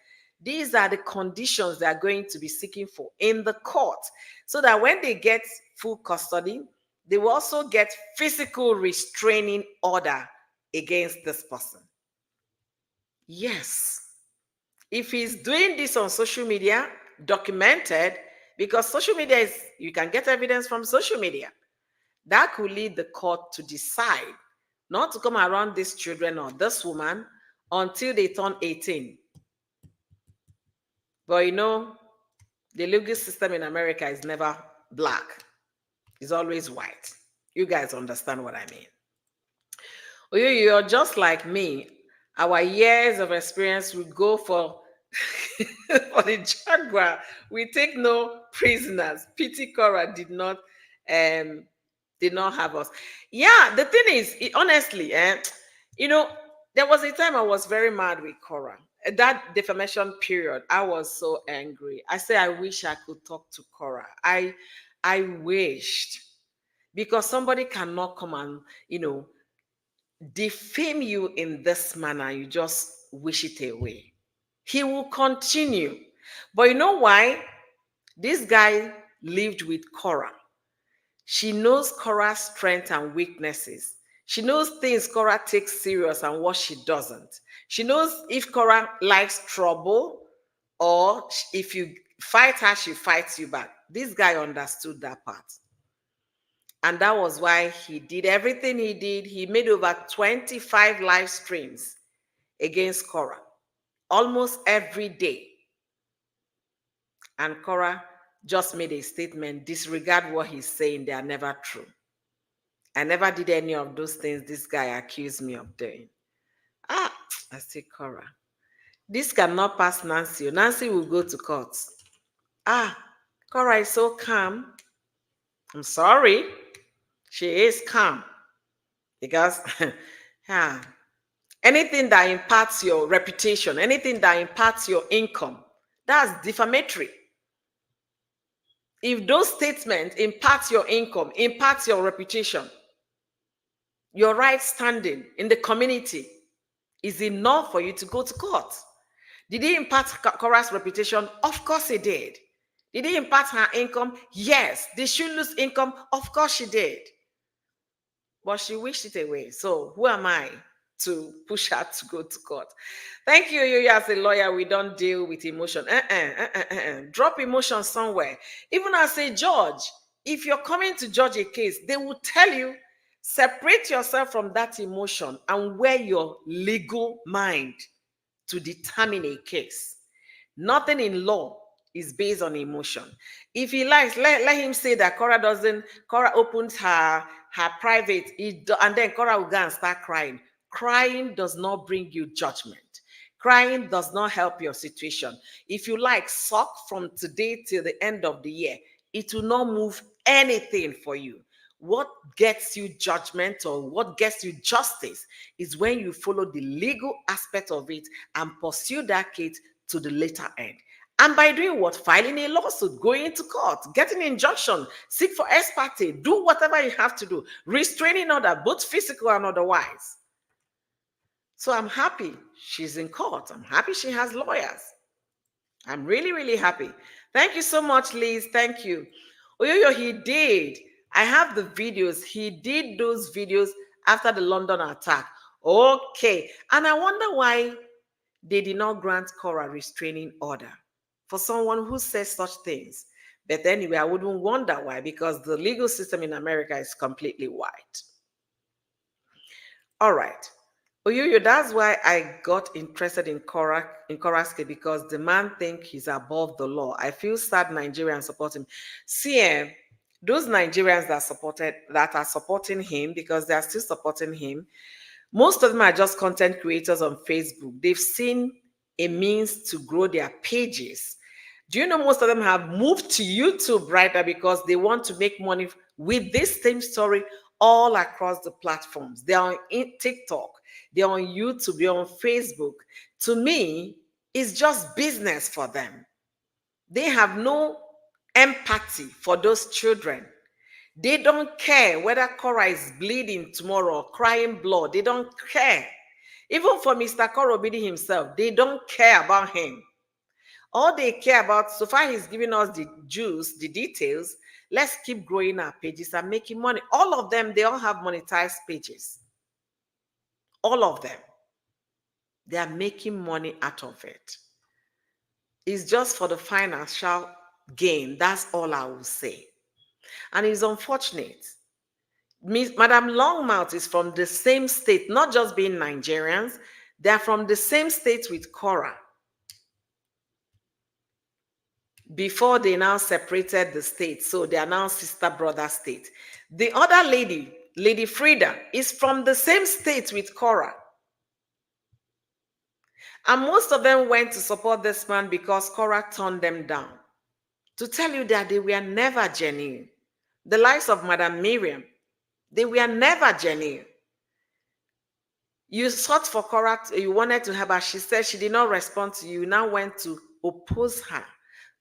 These are the conditions they are going to be seeking for in the court, so that when they get full custody, they will also get physical restraining order against this person. Yes. If he's doing this on social media, documented, because social media is, you can get evidence from social media, that could lead the court to decide not to come around these children or this woman until they turn 18. But you know, the legal system in America is never black, it's always white. You guys understand what I mean. Oh, you're just like me. Our years of experience will go for for the Jaguar. We take no prisoners. Pity Cora um did not have us. Yeah, the thing is, honestly, you know, there was a time I was very mad with Cora. That defamation period, I was so angry. I said, I wish I could talk to Cora. I wished, because somebody cannot come and, you know, defame you in this manner. You just wish it away. He will continue. But you know why? This guy lived with Cora. She knows Cora's strengths and weaknesses. She knows things Cora takes serious and what she doesn't. She knows if Cora likes trouble, or if you fight her, she fights you back. This guy understood that part. And that was why he did everything he did. He made over 25 live streams against Cora, almost every day. And Cora just made a statement, disregard what he's saying, they are never true. I never did any of those things this guy accused me of doing. I say, Cora, this cannot pass Nancy. Nancy will go to court. Cora is so calm. I'm sorry. She is calm. Because anything that impacts your reputation, anything that impacts your income, that's defamatory. If those statements impact your income, impact your reputation, your right standing in the community, is enough for you to go to court. Did it impact Cora's reputation? Of course it did. Did it impact her income? Yes. Did she lose income? Of course she did. But she wished it away. So who am I to push her to go to court? Thank you, you as a lawyer. We don't deal with emotion. Drop emotion somewhere. Even as a judge, if you're coming to judge a case, they will tell you, separate yourself from that emotion and wear your legal mind to determine a case. Nothing in law is based on emotion. If he likes, let him say that Cora opens her private, and then Cora will go and start crying. Crying does not bring you judgment. Crying does not help your situation. If you like, suck from today till the end of the year. It will not move anything for you. What gets you judgment or what gets you justice is when you follow the legal aspect of it and pursue that case to the later end. And by doing what? Filing a lawsuit, going into court, getting injunction, seek for ex parte, do whatever you have to do, restraining order, both physical and otherwise. So I'm happy she's in court. I'm happy she has lawyers. I'm really, really happy. Thank you so much, Liz. Thank you. Oyoyo, he did. I have the videos. He did those videos after the London attack. Okay. And I wonder why they did not grant Cora a restraining order for someone who says such things. But anyway, I wouldn't wonder why, because the legal system in America is completely white. All right. Oyoyo, that's why I got interested in Cora's case, because the man thinks he's above the law. I feel sad Nigerians support him. See, those Nigerians that are supporting him, because they are still supporting him, most of them are just content creators on Facebook. They've seen a means to grow their pages. Do you know most of them have moved to YouTube right now because they want to make money with this same story all across the platforms. They're on TikTok, they're on YouTube, they're on Facebook. To me, it's just business for them. They have no empathy for those children. They don't care whether Cora is bleeding tomorrow or crying blood. They don't care. Even for Mr. Korobidi himself, they don't care about him. All they care about, so far he's giving us the juice, the details. Let's keep growing our pages and making money. All of them, they all have monetized pages. All of them. They are making money out of it. It's just for the financial gain. That's all I will say. And it's unfortunate. Madam Longmouth is from the same state, not just being Nigerians. They're from the same state with Cora. Before they now separated the states, so they are now sister brother state. The other lady, Lady Frida, is from the same state with Cora. And most of them went to support this man because Cora turned them down. To tell you that they were never genuine. The likes of Madam Miriam, they were never genuine. You sought for Cora, you wanted to have her. She said she did not respond to you. You now went to oppose her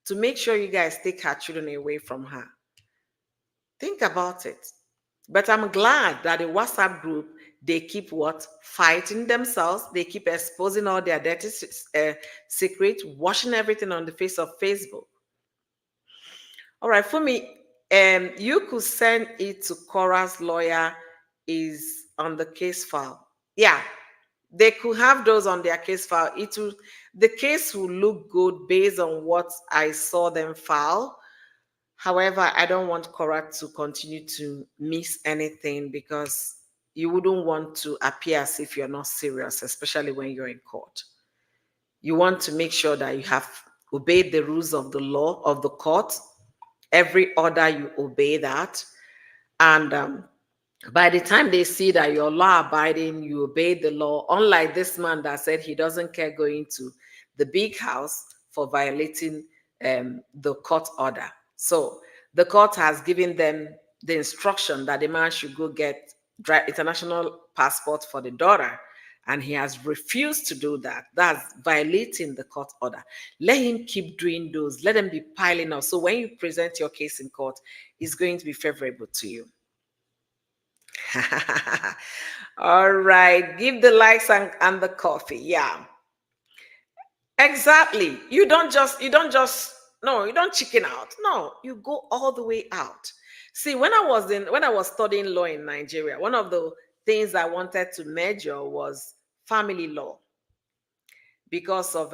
to make sure you guys take her children away from her. Think about it. But I'm glad that the WhatsApp group, they keep what? Fighting themselves. They keep exposing all their dirty secrets, washing everything on the face of Facebook. All right, for me, you could send it to Cora's lawyer is on the case file. Yeah, they could have those on their case file. The case will look good based on what I saw them file. However, I don't want Cora to continue to miss anything because you wouldn't want to appear as if you're not serious, especially when you're in court. You want to make sure that you have obeyed the rules of the law of the court. Every order, you obey that. And by the time they see that you're law abiding, you obey the law, unlike this man that said he doesn't care going to the big house for violating the court order. So the court has given them the instruction that the man should go get international passport for the daughter, and he has refused to do that. That's violating the court order. Let him keep doing those. Let them be piling up. So when you present your case in court, it's going to be favorable to you. All right, give the likes and the coffee. Yeah, exactly. You don't just no, you don't chicken out. No, you go all the way out. See, when I was studying law in Nigeria, one of the things I wanted to major was family law because of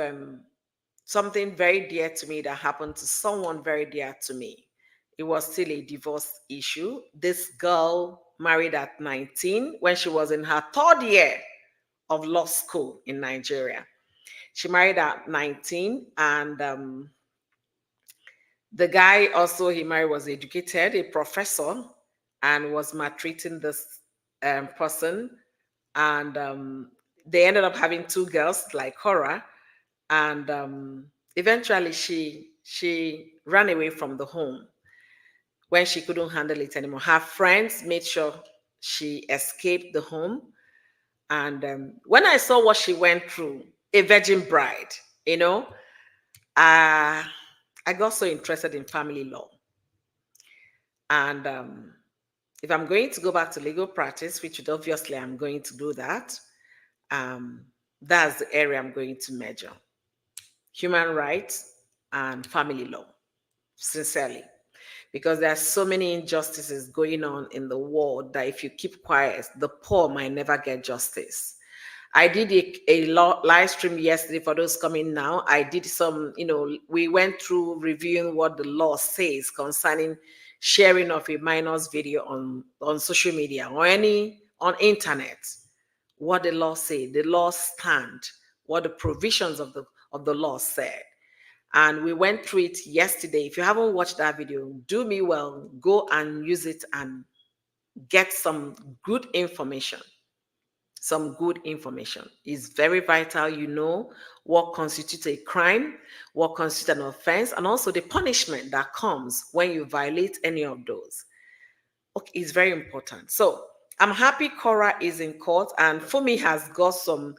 something very dear to me that happened to someone very dear to me. It was still a divorce issue. This girl married at 19 when she was in her third year of law school in Nigeria. She married at 19, and the guy also he married was educated, a professor, and was maltreating this person. And they ended up having two girls like Cora, and eventually she ran away from the home when she couldn't handle it anymore. Her friends made sure she escaped the home. And when I saw what she went through, a virgin bride, I got so interested in family law. And if I'm going to go back to legal practice, which obviously I'm going to do that, that's the area I'm going to major. Human rights and family law, sincerely. Because there are so many injustices going on in the world that if you keep quiet, the poor might never get justice. I did a live stream yesterday for those coming now. I did some, we went through reviewing what the law says concerning sharing of a minor's video on social media or on internet. What the law said, the law stand, what the provisions of the law said. And we went through it yesterday. If you haven't watched that video, do me well, go and use it and get some good information. Some good information is very vital. You know what constitutes a crime, what constitutes an offense, and also the punishment that comes when you violate any of those. Okay, it's very important. So I'm happy Cora is in court, and Fumi has got some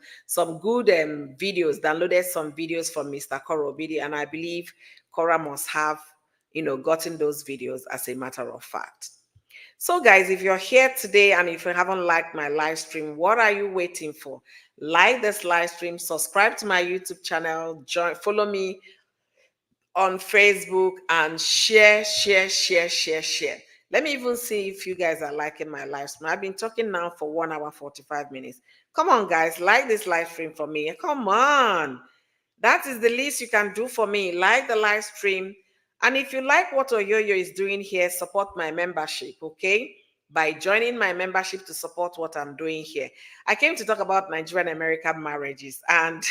good videos, downloaded some videos from Mr. Cora Obidi, and I believe Cora must have, gotten those videos as a matter of fact. So, guys, if you're here today and if you haven't liked my live stream, what are you waiting for? Like this live stream, subscribe to my YouTube channel, follow me on Facebook, and share, share, share, share, share. Let me even see if you guys are liking my live stream. I've been talking now for 1 hour 45 minutes. Come on, guys, like this live stream for me. Come on. That is the least you can do for me. Like the live stream. And if you like what Oyoyo is doing here, support my membership, okay? By joining my membership to support what I'm doing here. I came to talk about Nigerian American marriages, and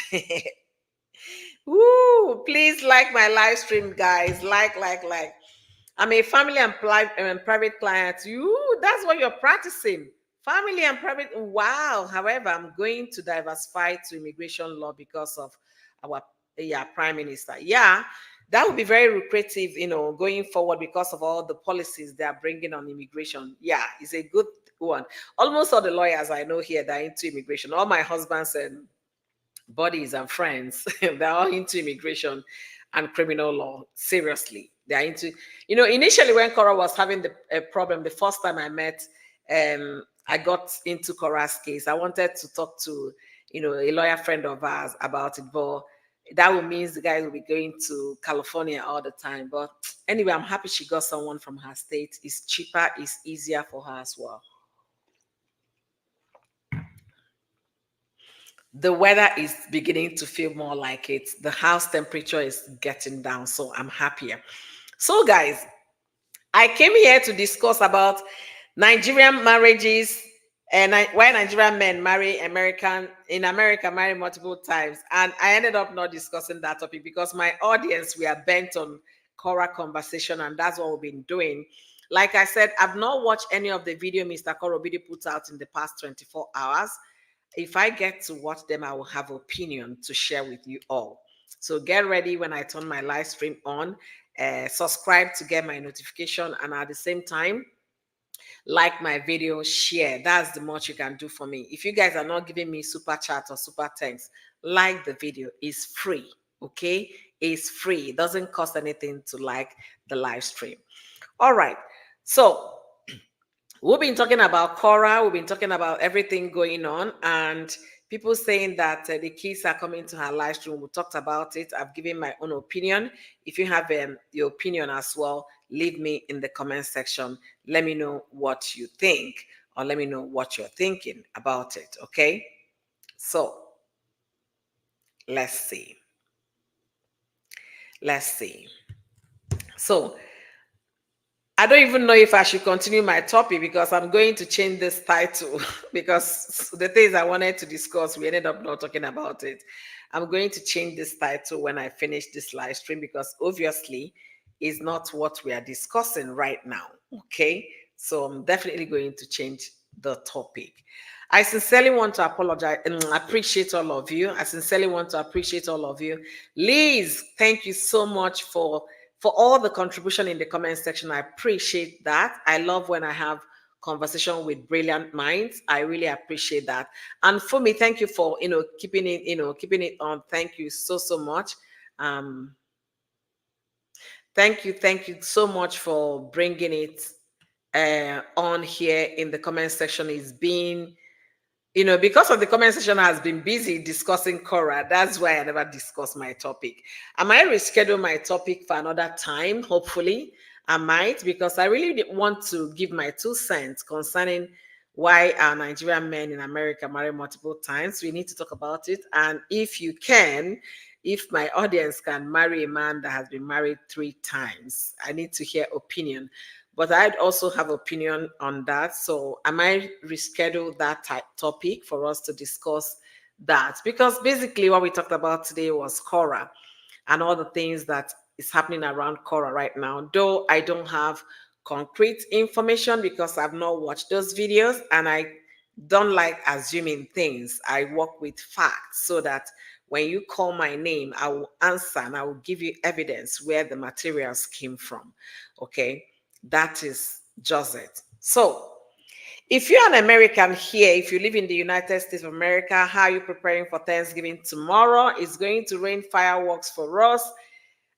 woo, please like my live stream, guys. Like. I'm a family and private client. That's what you're practicing. Family and private. Wow. However, I'm going to diversify to immigration law because of our prime minister. Yeah, that would be very lucrative, going forward because of all the policies they are bringing on immigration. Yeah, it's a good one. Almost all the lawyers I know here that are into immigration. All my husbands and buddies and friends, they're all into immigration and criminal law. Seriously, they're into, initially when Cora was having a problem, the first time I met, I got into Cora's case. I wanted to talk to, a lawyer friend of ours about it, but that would mean the guy will be going to California all the time. But anyway, I'm happy she got someone from her state. It's cheaper, it's easier for her as well. The weather is beginning to feel more like it. The house temperature is getting down, so I'm happier. So, guys, I came here to discuss about Nigerian marriages and why Nigerian men marry in America marry multiple times. And I ended up not discussing that topic because my audience, we are bent on Cora conversation, and that's what we've been doing. Like I said, I've not watched any of the video Mr. Cora Obidi put out in the past 24 hours. If I get to watch them, I will have opinion to share with you all. So get ready when I turn my live stream on. Subscribe to get my notification, and at the same time, like my video, share. That's the much you can do for me. If you guys are not giving me super chat or super thanks, like the video. Is free, okay? It's free. It doesn't cost anything to like the live stream. All right. So we've been talking about Cora, we've been talking about everything going on, and people saying that the kids are coming to her live stream. We talked about it. I've given my own opinion. If you have your opinion as well, leave me in the comment section. Let me know what you think, or let me know what you're thinking about it, okay? So, let's see. Let's see. So, I don't even know if I should continue my topic because I'm going to change this title because the things I wanted to discuss, we ended up not talking about it. I'm going to change this title when I finish this live stream because obviously it's not what we are discussing right now. Okay. So I'm definitely going to change the topic. I sincerely want to apologize and appreciate all of you. I sincerely want to appreciate all of you. Liz, thank you so much for all the contribution in the comment section. I appreciate that. I love when I have conversation with brilliant minds. I really appreciate that. And for me, thank you for keeping it on. Thank you so much. Thank you so much for bringing it on here in the comment section. It's been because of the comment section has been busy discussing Cora, that's why I never discuss my topic. I might reschedule my topic for another time, hopefully. I might, because I really want to give my 2 cents concerning why our Nigerian men in America marry multiple times. We need to talk about it. And if my audience can marry a man that has been married 3 times, I need to hear opinion. But I'd also have opinion on that. So I might reschedule that topic for us to discuss that. Because basically what we talked about today was Cora and all the things that is happening around Cora right now. Though I don't have concrete information because I've not watched those videos and I don't like assuming things. I work with facts so that when you call my name, I will answer and I will give you evidence where the materials came from. Okay. That is just it. So, if you're an American here, if you live in the United States of America, how are you preparing for Thanksgiving tomorrow? It's going to rain fireworks for us.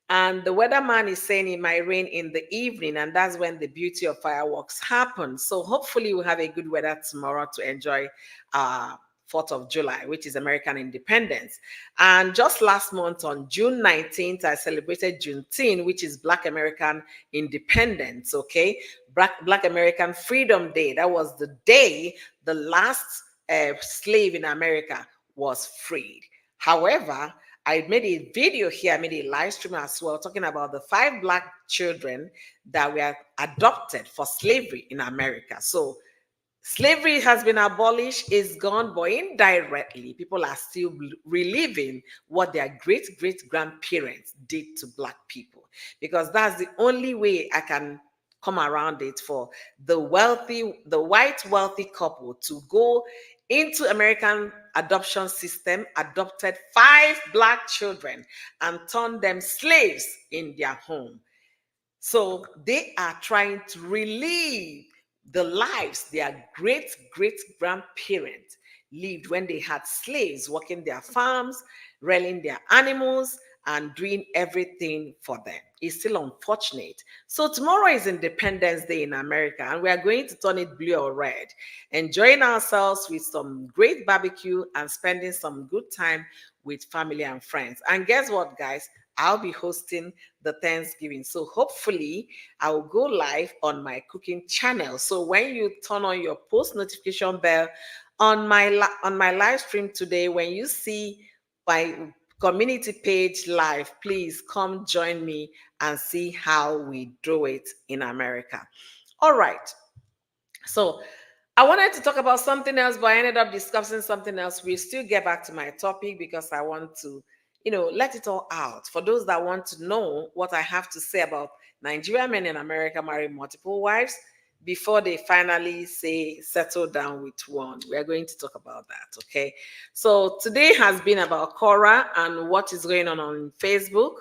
And the weatherman is saying it might rain in the evening, and that's when the beauty of fireworks happens. So hopefully we'll have a good weather tomorrow to enjoy uh 4th of July, which is American independence. And just last month on June 19th, I celebrated Juneteenth, which is Black American independence, okay? Black American Freedom Day. That was the day the last slave in America was freed. However, I made a video here, I made a live stream as well, talking about the 5 Black children that were adopted for slavery in America. So slavery has been abolished, is gone, but indirectly, people are still reliving what their great great grandparents did to Black people, because that's the only way I can come around it for the white wealthy couple to go into American adoption system, adopted 5 Black children, and turned them slaves in their home. So they are trying to relive the lives their great great grandparents lived when they had slaves working their farms, railing their animals, and doing everything for them. It's still unfortunate. So tomorrow is Independence Day in America, and we are going to turn it blue or red, enjoying ourselves with some great barbecue and spending some good time with family and friends. And guess what, guys? I'll be hosting the Thanksgiving. So hopefully I will go live on my cooking channel. So when you turn on your post notification bell on my live stream today, when you see my community page live, please come join me and see how we do it in America. All right. So I wanted to talk about something else, but I ended up discussing something else. We'll still get back to my topic because I want to, let it all out. For those that want to know what I have to say about Nigerian men in America marrying multiple wives before they finally say settle down with one, we are going to talk about that. Okay. So today has been about Cora and what is going on Facebook.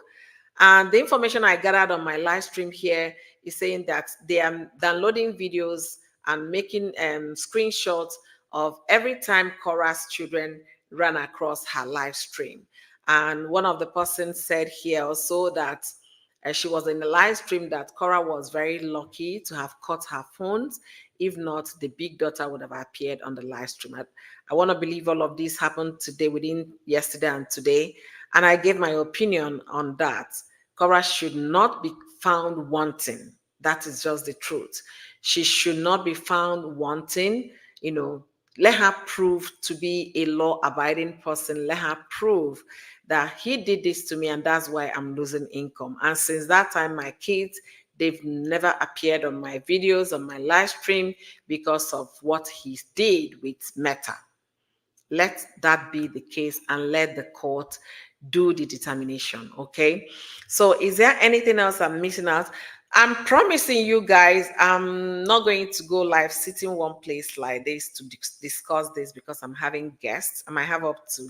And the information I gathered on my live stream here is saying that they are downloading videos and making screenshots of every time Cora's children ran across her live stream. And one of the persons said here also that she was in the live stream that Cora was very lucky to have caught her phones. If not, the big daughter would have appeared on the live stream. I want to believe all of this happened today, within yesterday and today. And I gave my opinion on that. Cora should not be found wanting. That is just the truth. She should not be found wanting. Let her prove to be a law abiding person. Let her prove that he did this to me and that's why I'm losing income. And since that time, my kids, they've never appeared on my videos, on my live stream, because of what he did with Meta. Let that be the case and let the court do the determination. Okay. So is there anything else I'm missing out? I'm promising you guys, I'm not going to go live sitting one place like this to discuss this, because I'm having guests. I might have up to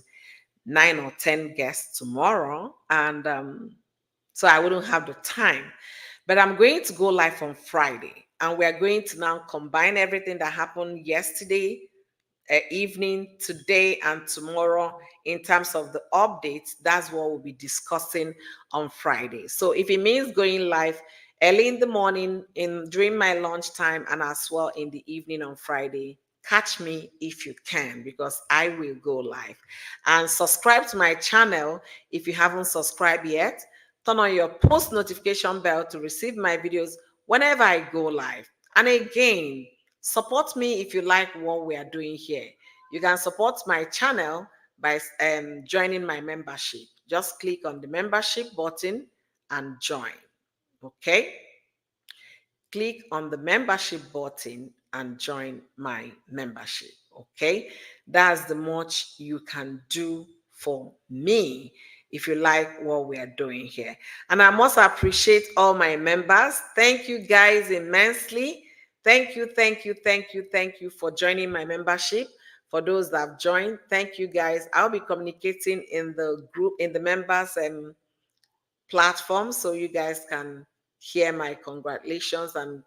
9 or 10 guests tomorrow. And so I wouldn't have the time. But I'm going to go live on Friday. And we're going to now combine everything that happened yesterday evening, today, and tomorrow in terms of the updates. That's what we'll be discussing on Friday. So if it means going live early in the morning, in during my lunchtime, and as well in the evening on Friday, catch me if you can, because I will go live. And subscribe to my channel if you haven't subscribed yet. Turn on your post notification bell to receive my videos whenever I go live. And again, support me if you like what we are doing here. You can support my channel by joining my membership. Just click on the membership button and join. Okay? Click on the membership button and join my membership. Okay? That's the much you can do for me if you like what we are doing here. And I must appreciate all my members. Thank you guys immensely. Thank you, thank you, thank you, thank you for joining my membership. For those that have joined, thank you guys. I'll be communicating in the group, in the members platform, so you guys can hear my congratulations and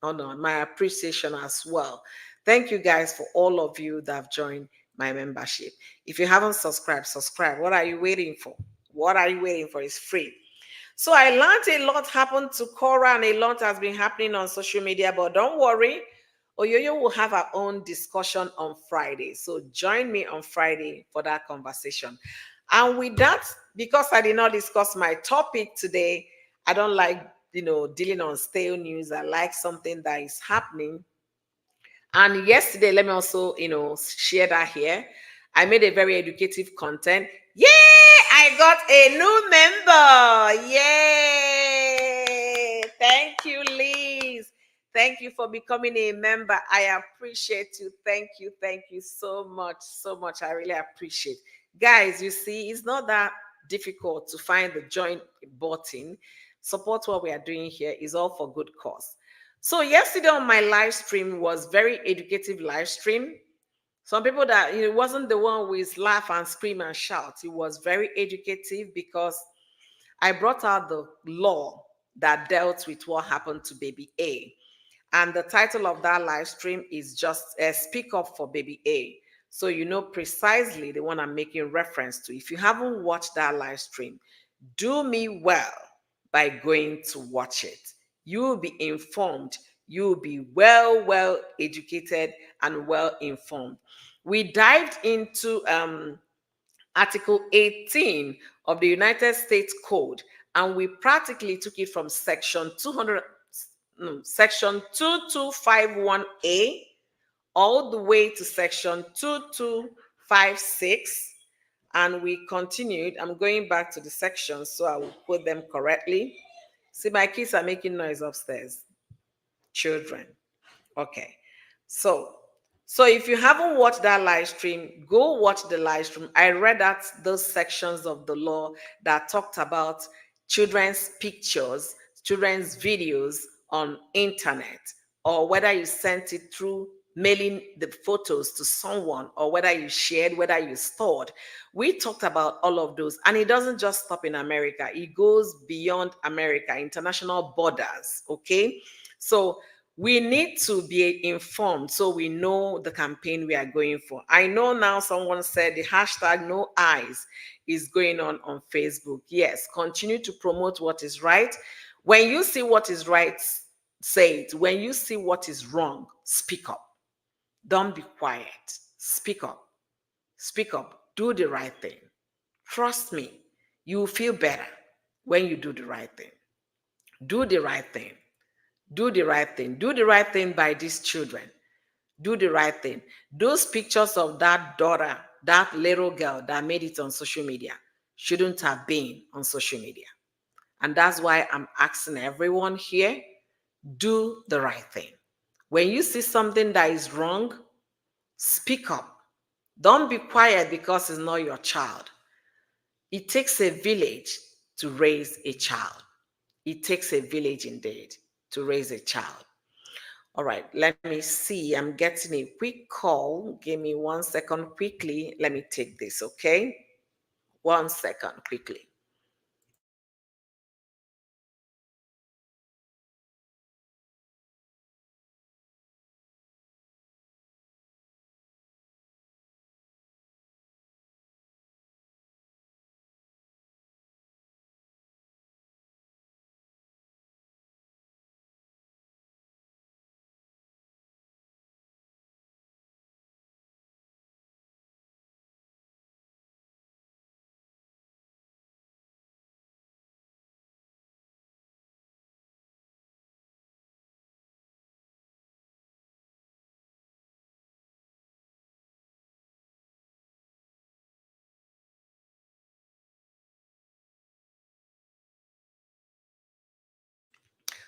honor, my appreciation as well. Thank you guys for all of you that have joined my membership. If you haven't subscribed, subscribe. What are you waiting for? What are you waiting for? It's free. So I learned a lot happened to Cora and a lot has been happening on social media, but don't worry. Oyoyo will have our own discussion on Friday. So join me on Friday for that conversation. And with that, because I did not discuss my topic today, I don't like, dealing on stale news. I like something that is happening. And yesterday, let me also, share that here. I made a very educative content. Yay! I got a new member. Yay! Thank you, Liz. Thank you for becoming a member. I appreciate you. Thank you. Thank you so much. So much. I really appreciate. Guys, you see, it's not that difficult to find the join button. Support what we are doing here is all for good cause. So yesterday on my live stream was very educative live stream. Some people that it wasn't the one with laugh and scream and shout. It was very educative because I brought out the law that dealt with what happened to baby A. And the title of that live stream is just Speak Up for Baby A. So you know precisely the one I'm making reference to. If you haven't watched that live stream, do me well by going to watch it. You will be informed. You will be well educated and well informed. We dived into Article 18 of the United States Code, and we practically took it from Section 2251A all the way to Section 2256, and we continued. I'm going back to the sections so I will put them correctly. See, my kids are making noise upstairs. Children. Okay. So, so if you haven't watched that live stream, go watch the live stream. I read out those sections of the law that talked about children's pictures, children's videos on internet, or whether you sent it through mailing the photos to someone, or whether you shared, whether you stored. We talked about all of those, and it doesn't just stop in America. It goes beyond America, international borders. Okay. So we need to be informed so we know the campaign we are going for. I know now someone said the hashtag no eyes is going on Facebook. Yes, continue to promote what is right. When you see what is right, say it. When you see what is wrong, speak up. Don't be quiet. Speak up. Speak up. Do the right thing. Trust me, you will feel better when you do the right thing. Do the right thing. Do the right thing. Do the right thing by these children. Do the right thing. Those pictures of that daughter, that little girl that made it on social media, shouldn't have been on social media. And that's why I'm asking everyone here, do the right thing. When you see something that is wrong, speak up. Don't be quiet because it's not your child. It takes a village to raise a child. It takes a village indeed to raise a child. All right, let me see. I'm getting a quick call. Give me 1 second quickly. Let me take this, okay? 1 second quickly.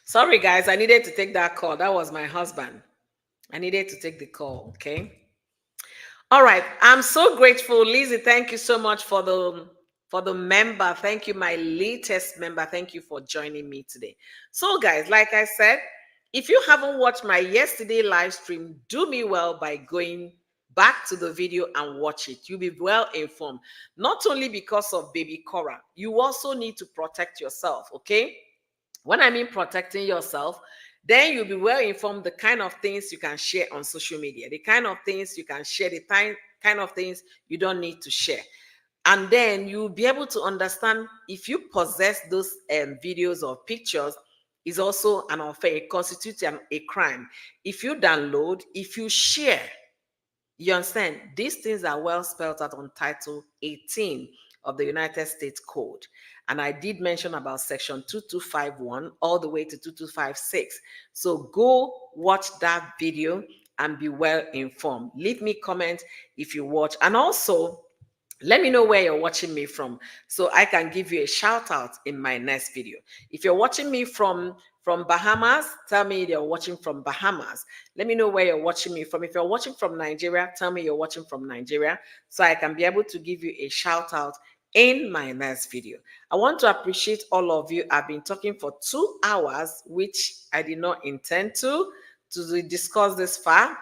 Sorry, guys, I needed to take that call. That was my husband. I needed to take the call, okay? All right, I'm so grateful. Lizzie, thank you so much for the member. Thank you, my latest member. Thank you for joining me today. So, guys, like I said, if you haven't watched my yesterday live stream, do me well by going back to the video and watch it. You'll be well informed. Not only because of baby Cora, you also need to protect yourself, okay? When I mean protecting yourself, Then you'll be well informed the kind of things you can share on social media, the kind of things you can share, the kind of things you don't need to share. And then you'll be able to understand if you possess those videos or pictures is also an offense, it constitutes a crime. If you download, if you share, you understand? These things are well spelled out on Title 18 of the United States Code. And I did mention about Section 2251 all the way to 2256. So go watch that video and be well informed. Leave me comments if you watch. And also, let me know where you're watching me from so I can give you a shout out in my next video. If you're watching me from Bahamas, tell me you're watching from Bahamas. Let me know where you're watching me from. If you're watching from Nigeria, tell me you're watching from Nigeria so I can be able to give you a shout out in my next video. I want to appreciate all of you. I've been talking for 2 hours, which I did not intend to discuss this far,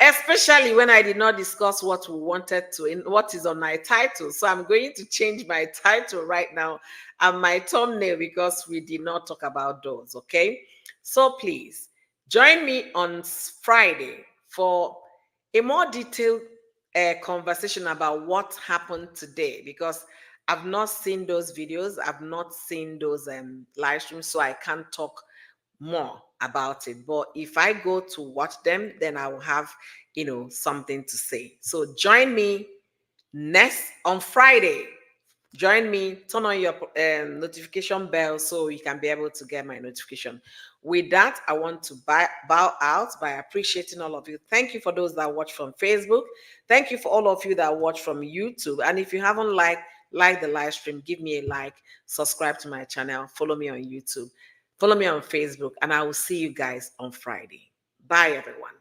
especially when I did not discuss what we wanted to in what is on my title. So I'm going to change my title right now and my thumbnail because we did not talk about those. Okay, so please join me on Friday for a more detailed conversation about what happened today, because I've not seen those videos, I've not seen those live streams, so I can't talk more about it. But if I go to watch them, then I will have, something to say. So join me next on Friday. Join me, turn on your notification bell so you can be able to get my notification. With that, I want to bow out by appreciating all of you. Thank you for those that watch from Facebook. Thank you for all of you that watch from YouTube. And if you haven't liked the live stream, give me a like, subscribe to my channel, follow me on YouTube, follow me on Facebook, and I will see you guys on Friday. Bye, everyone.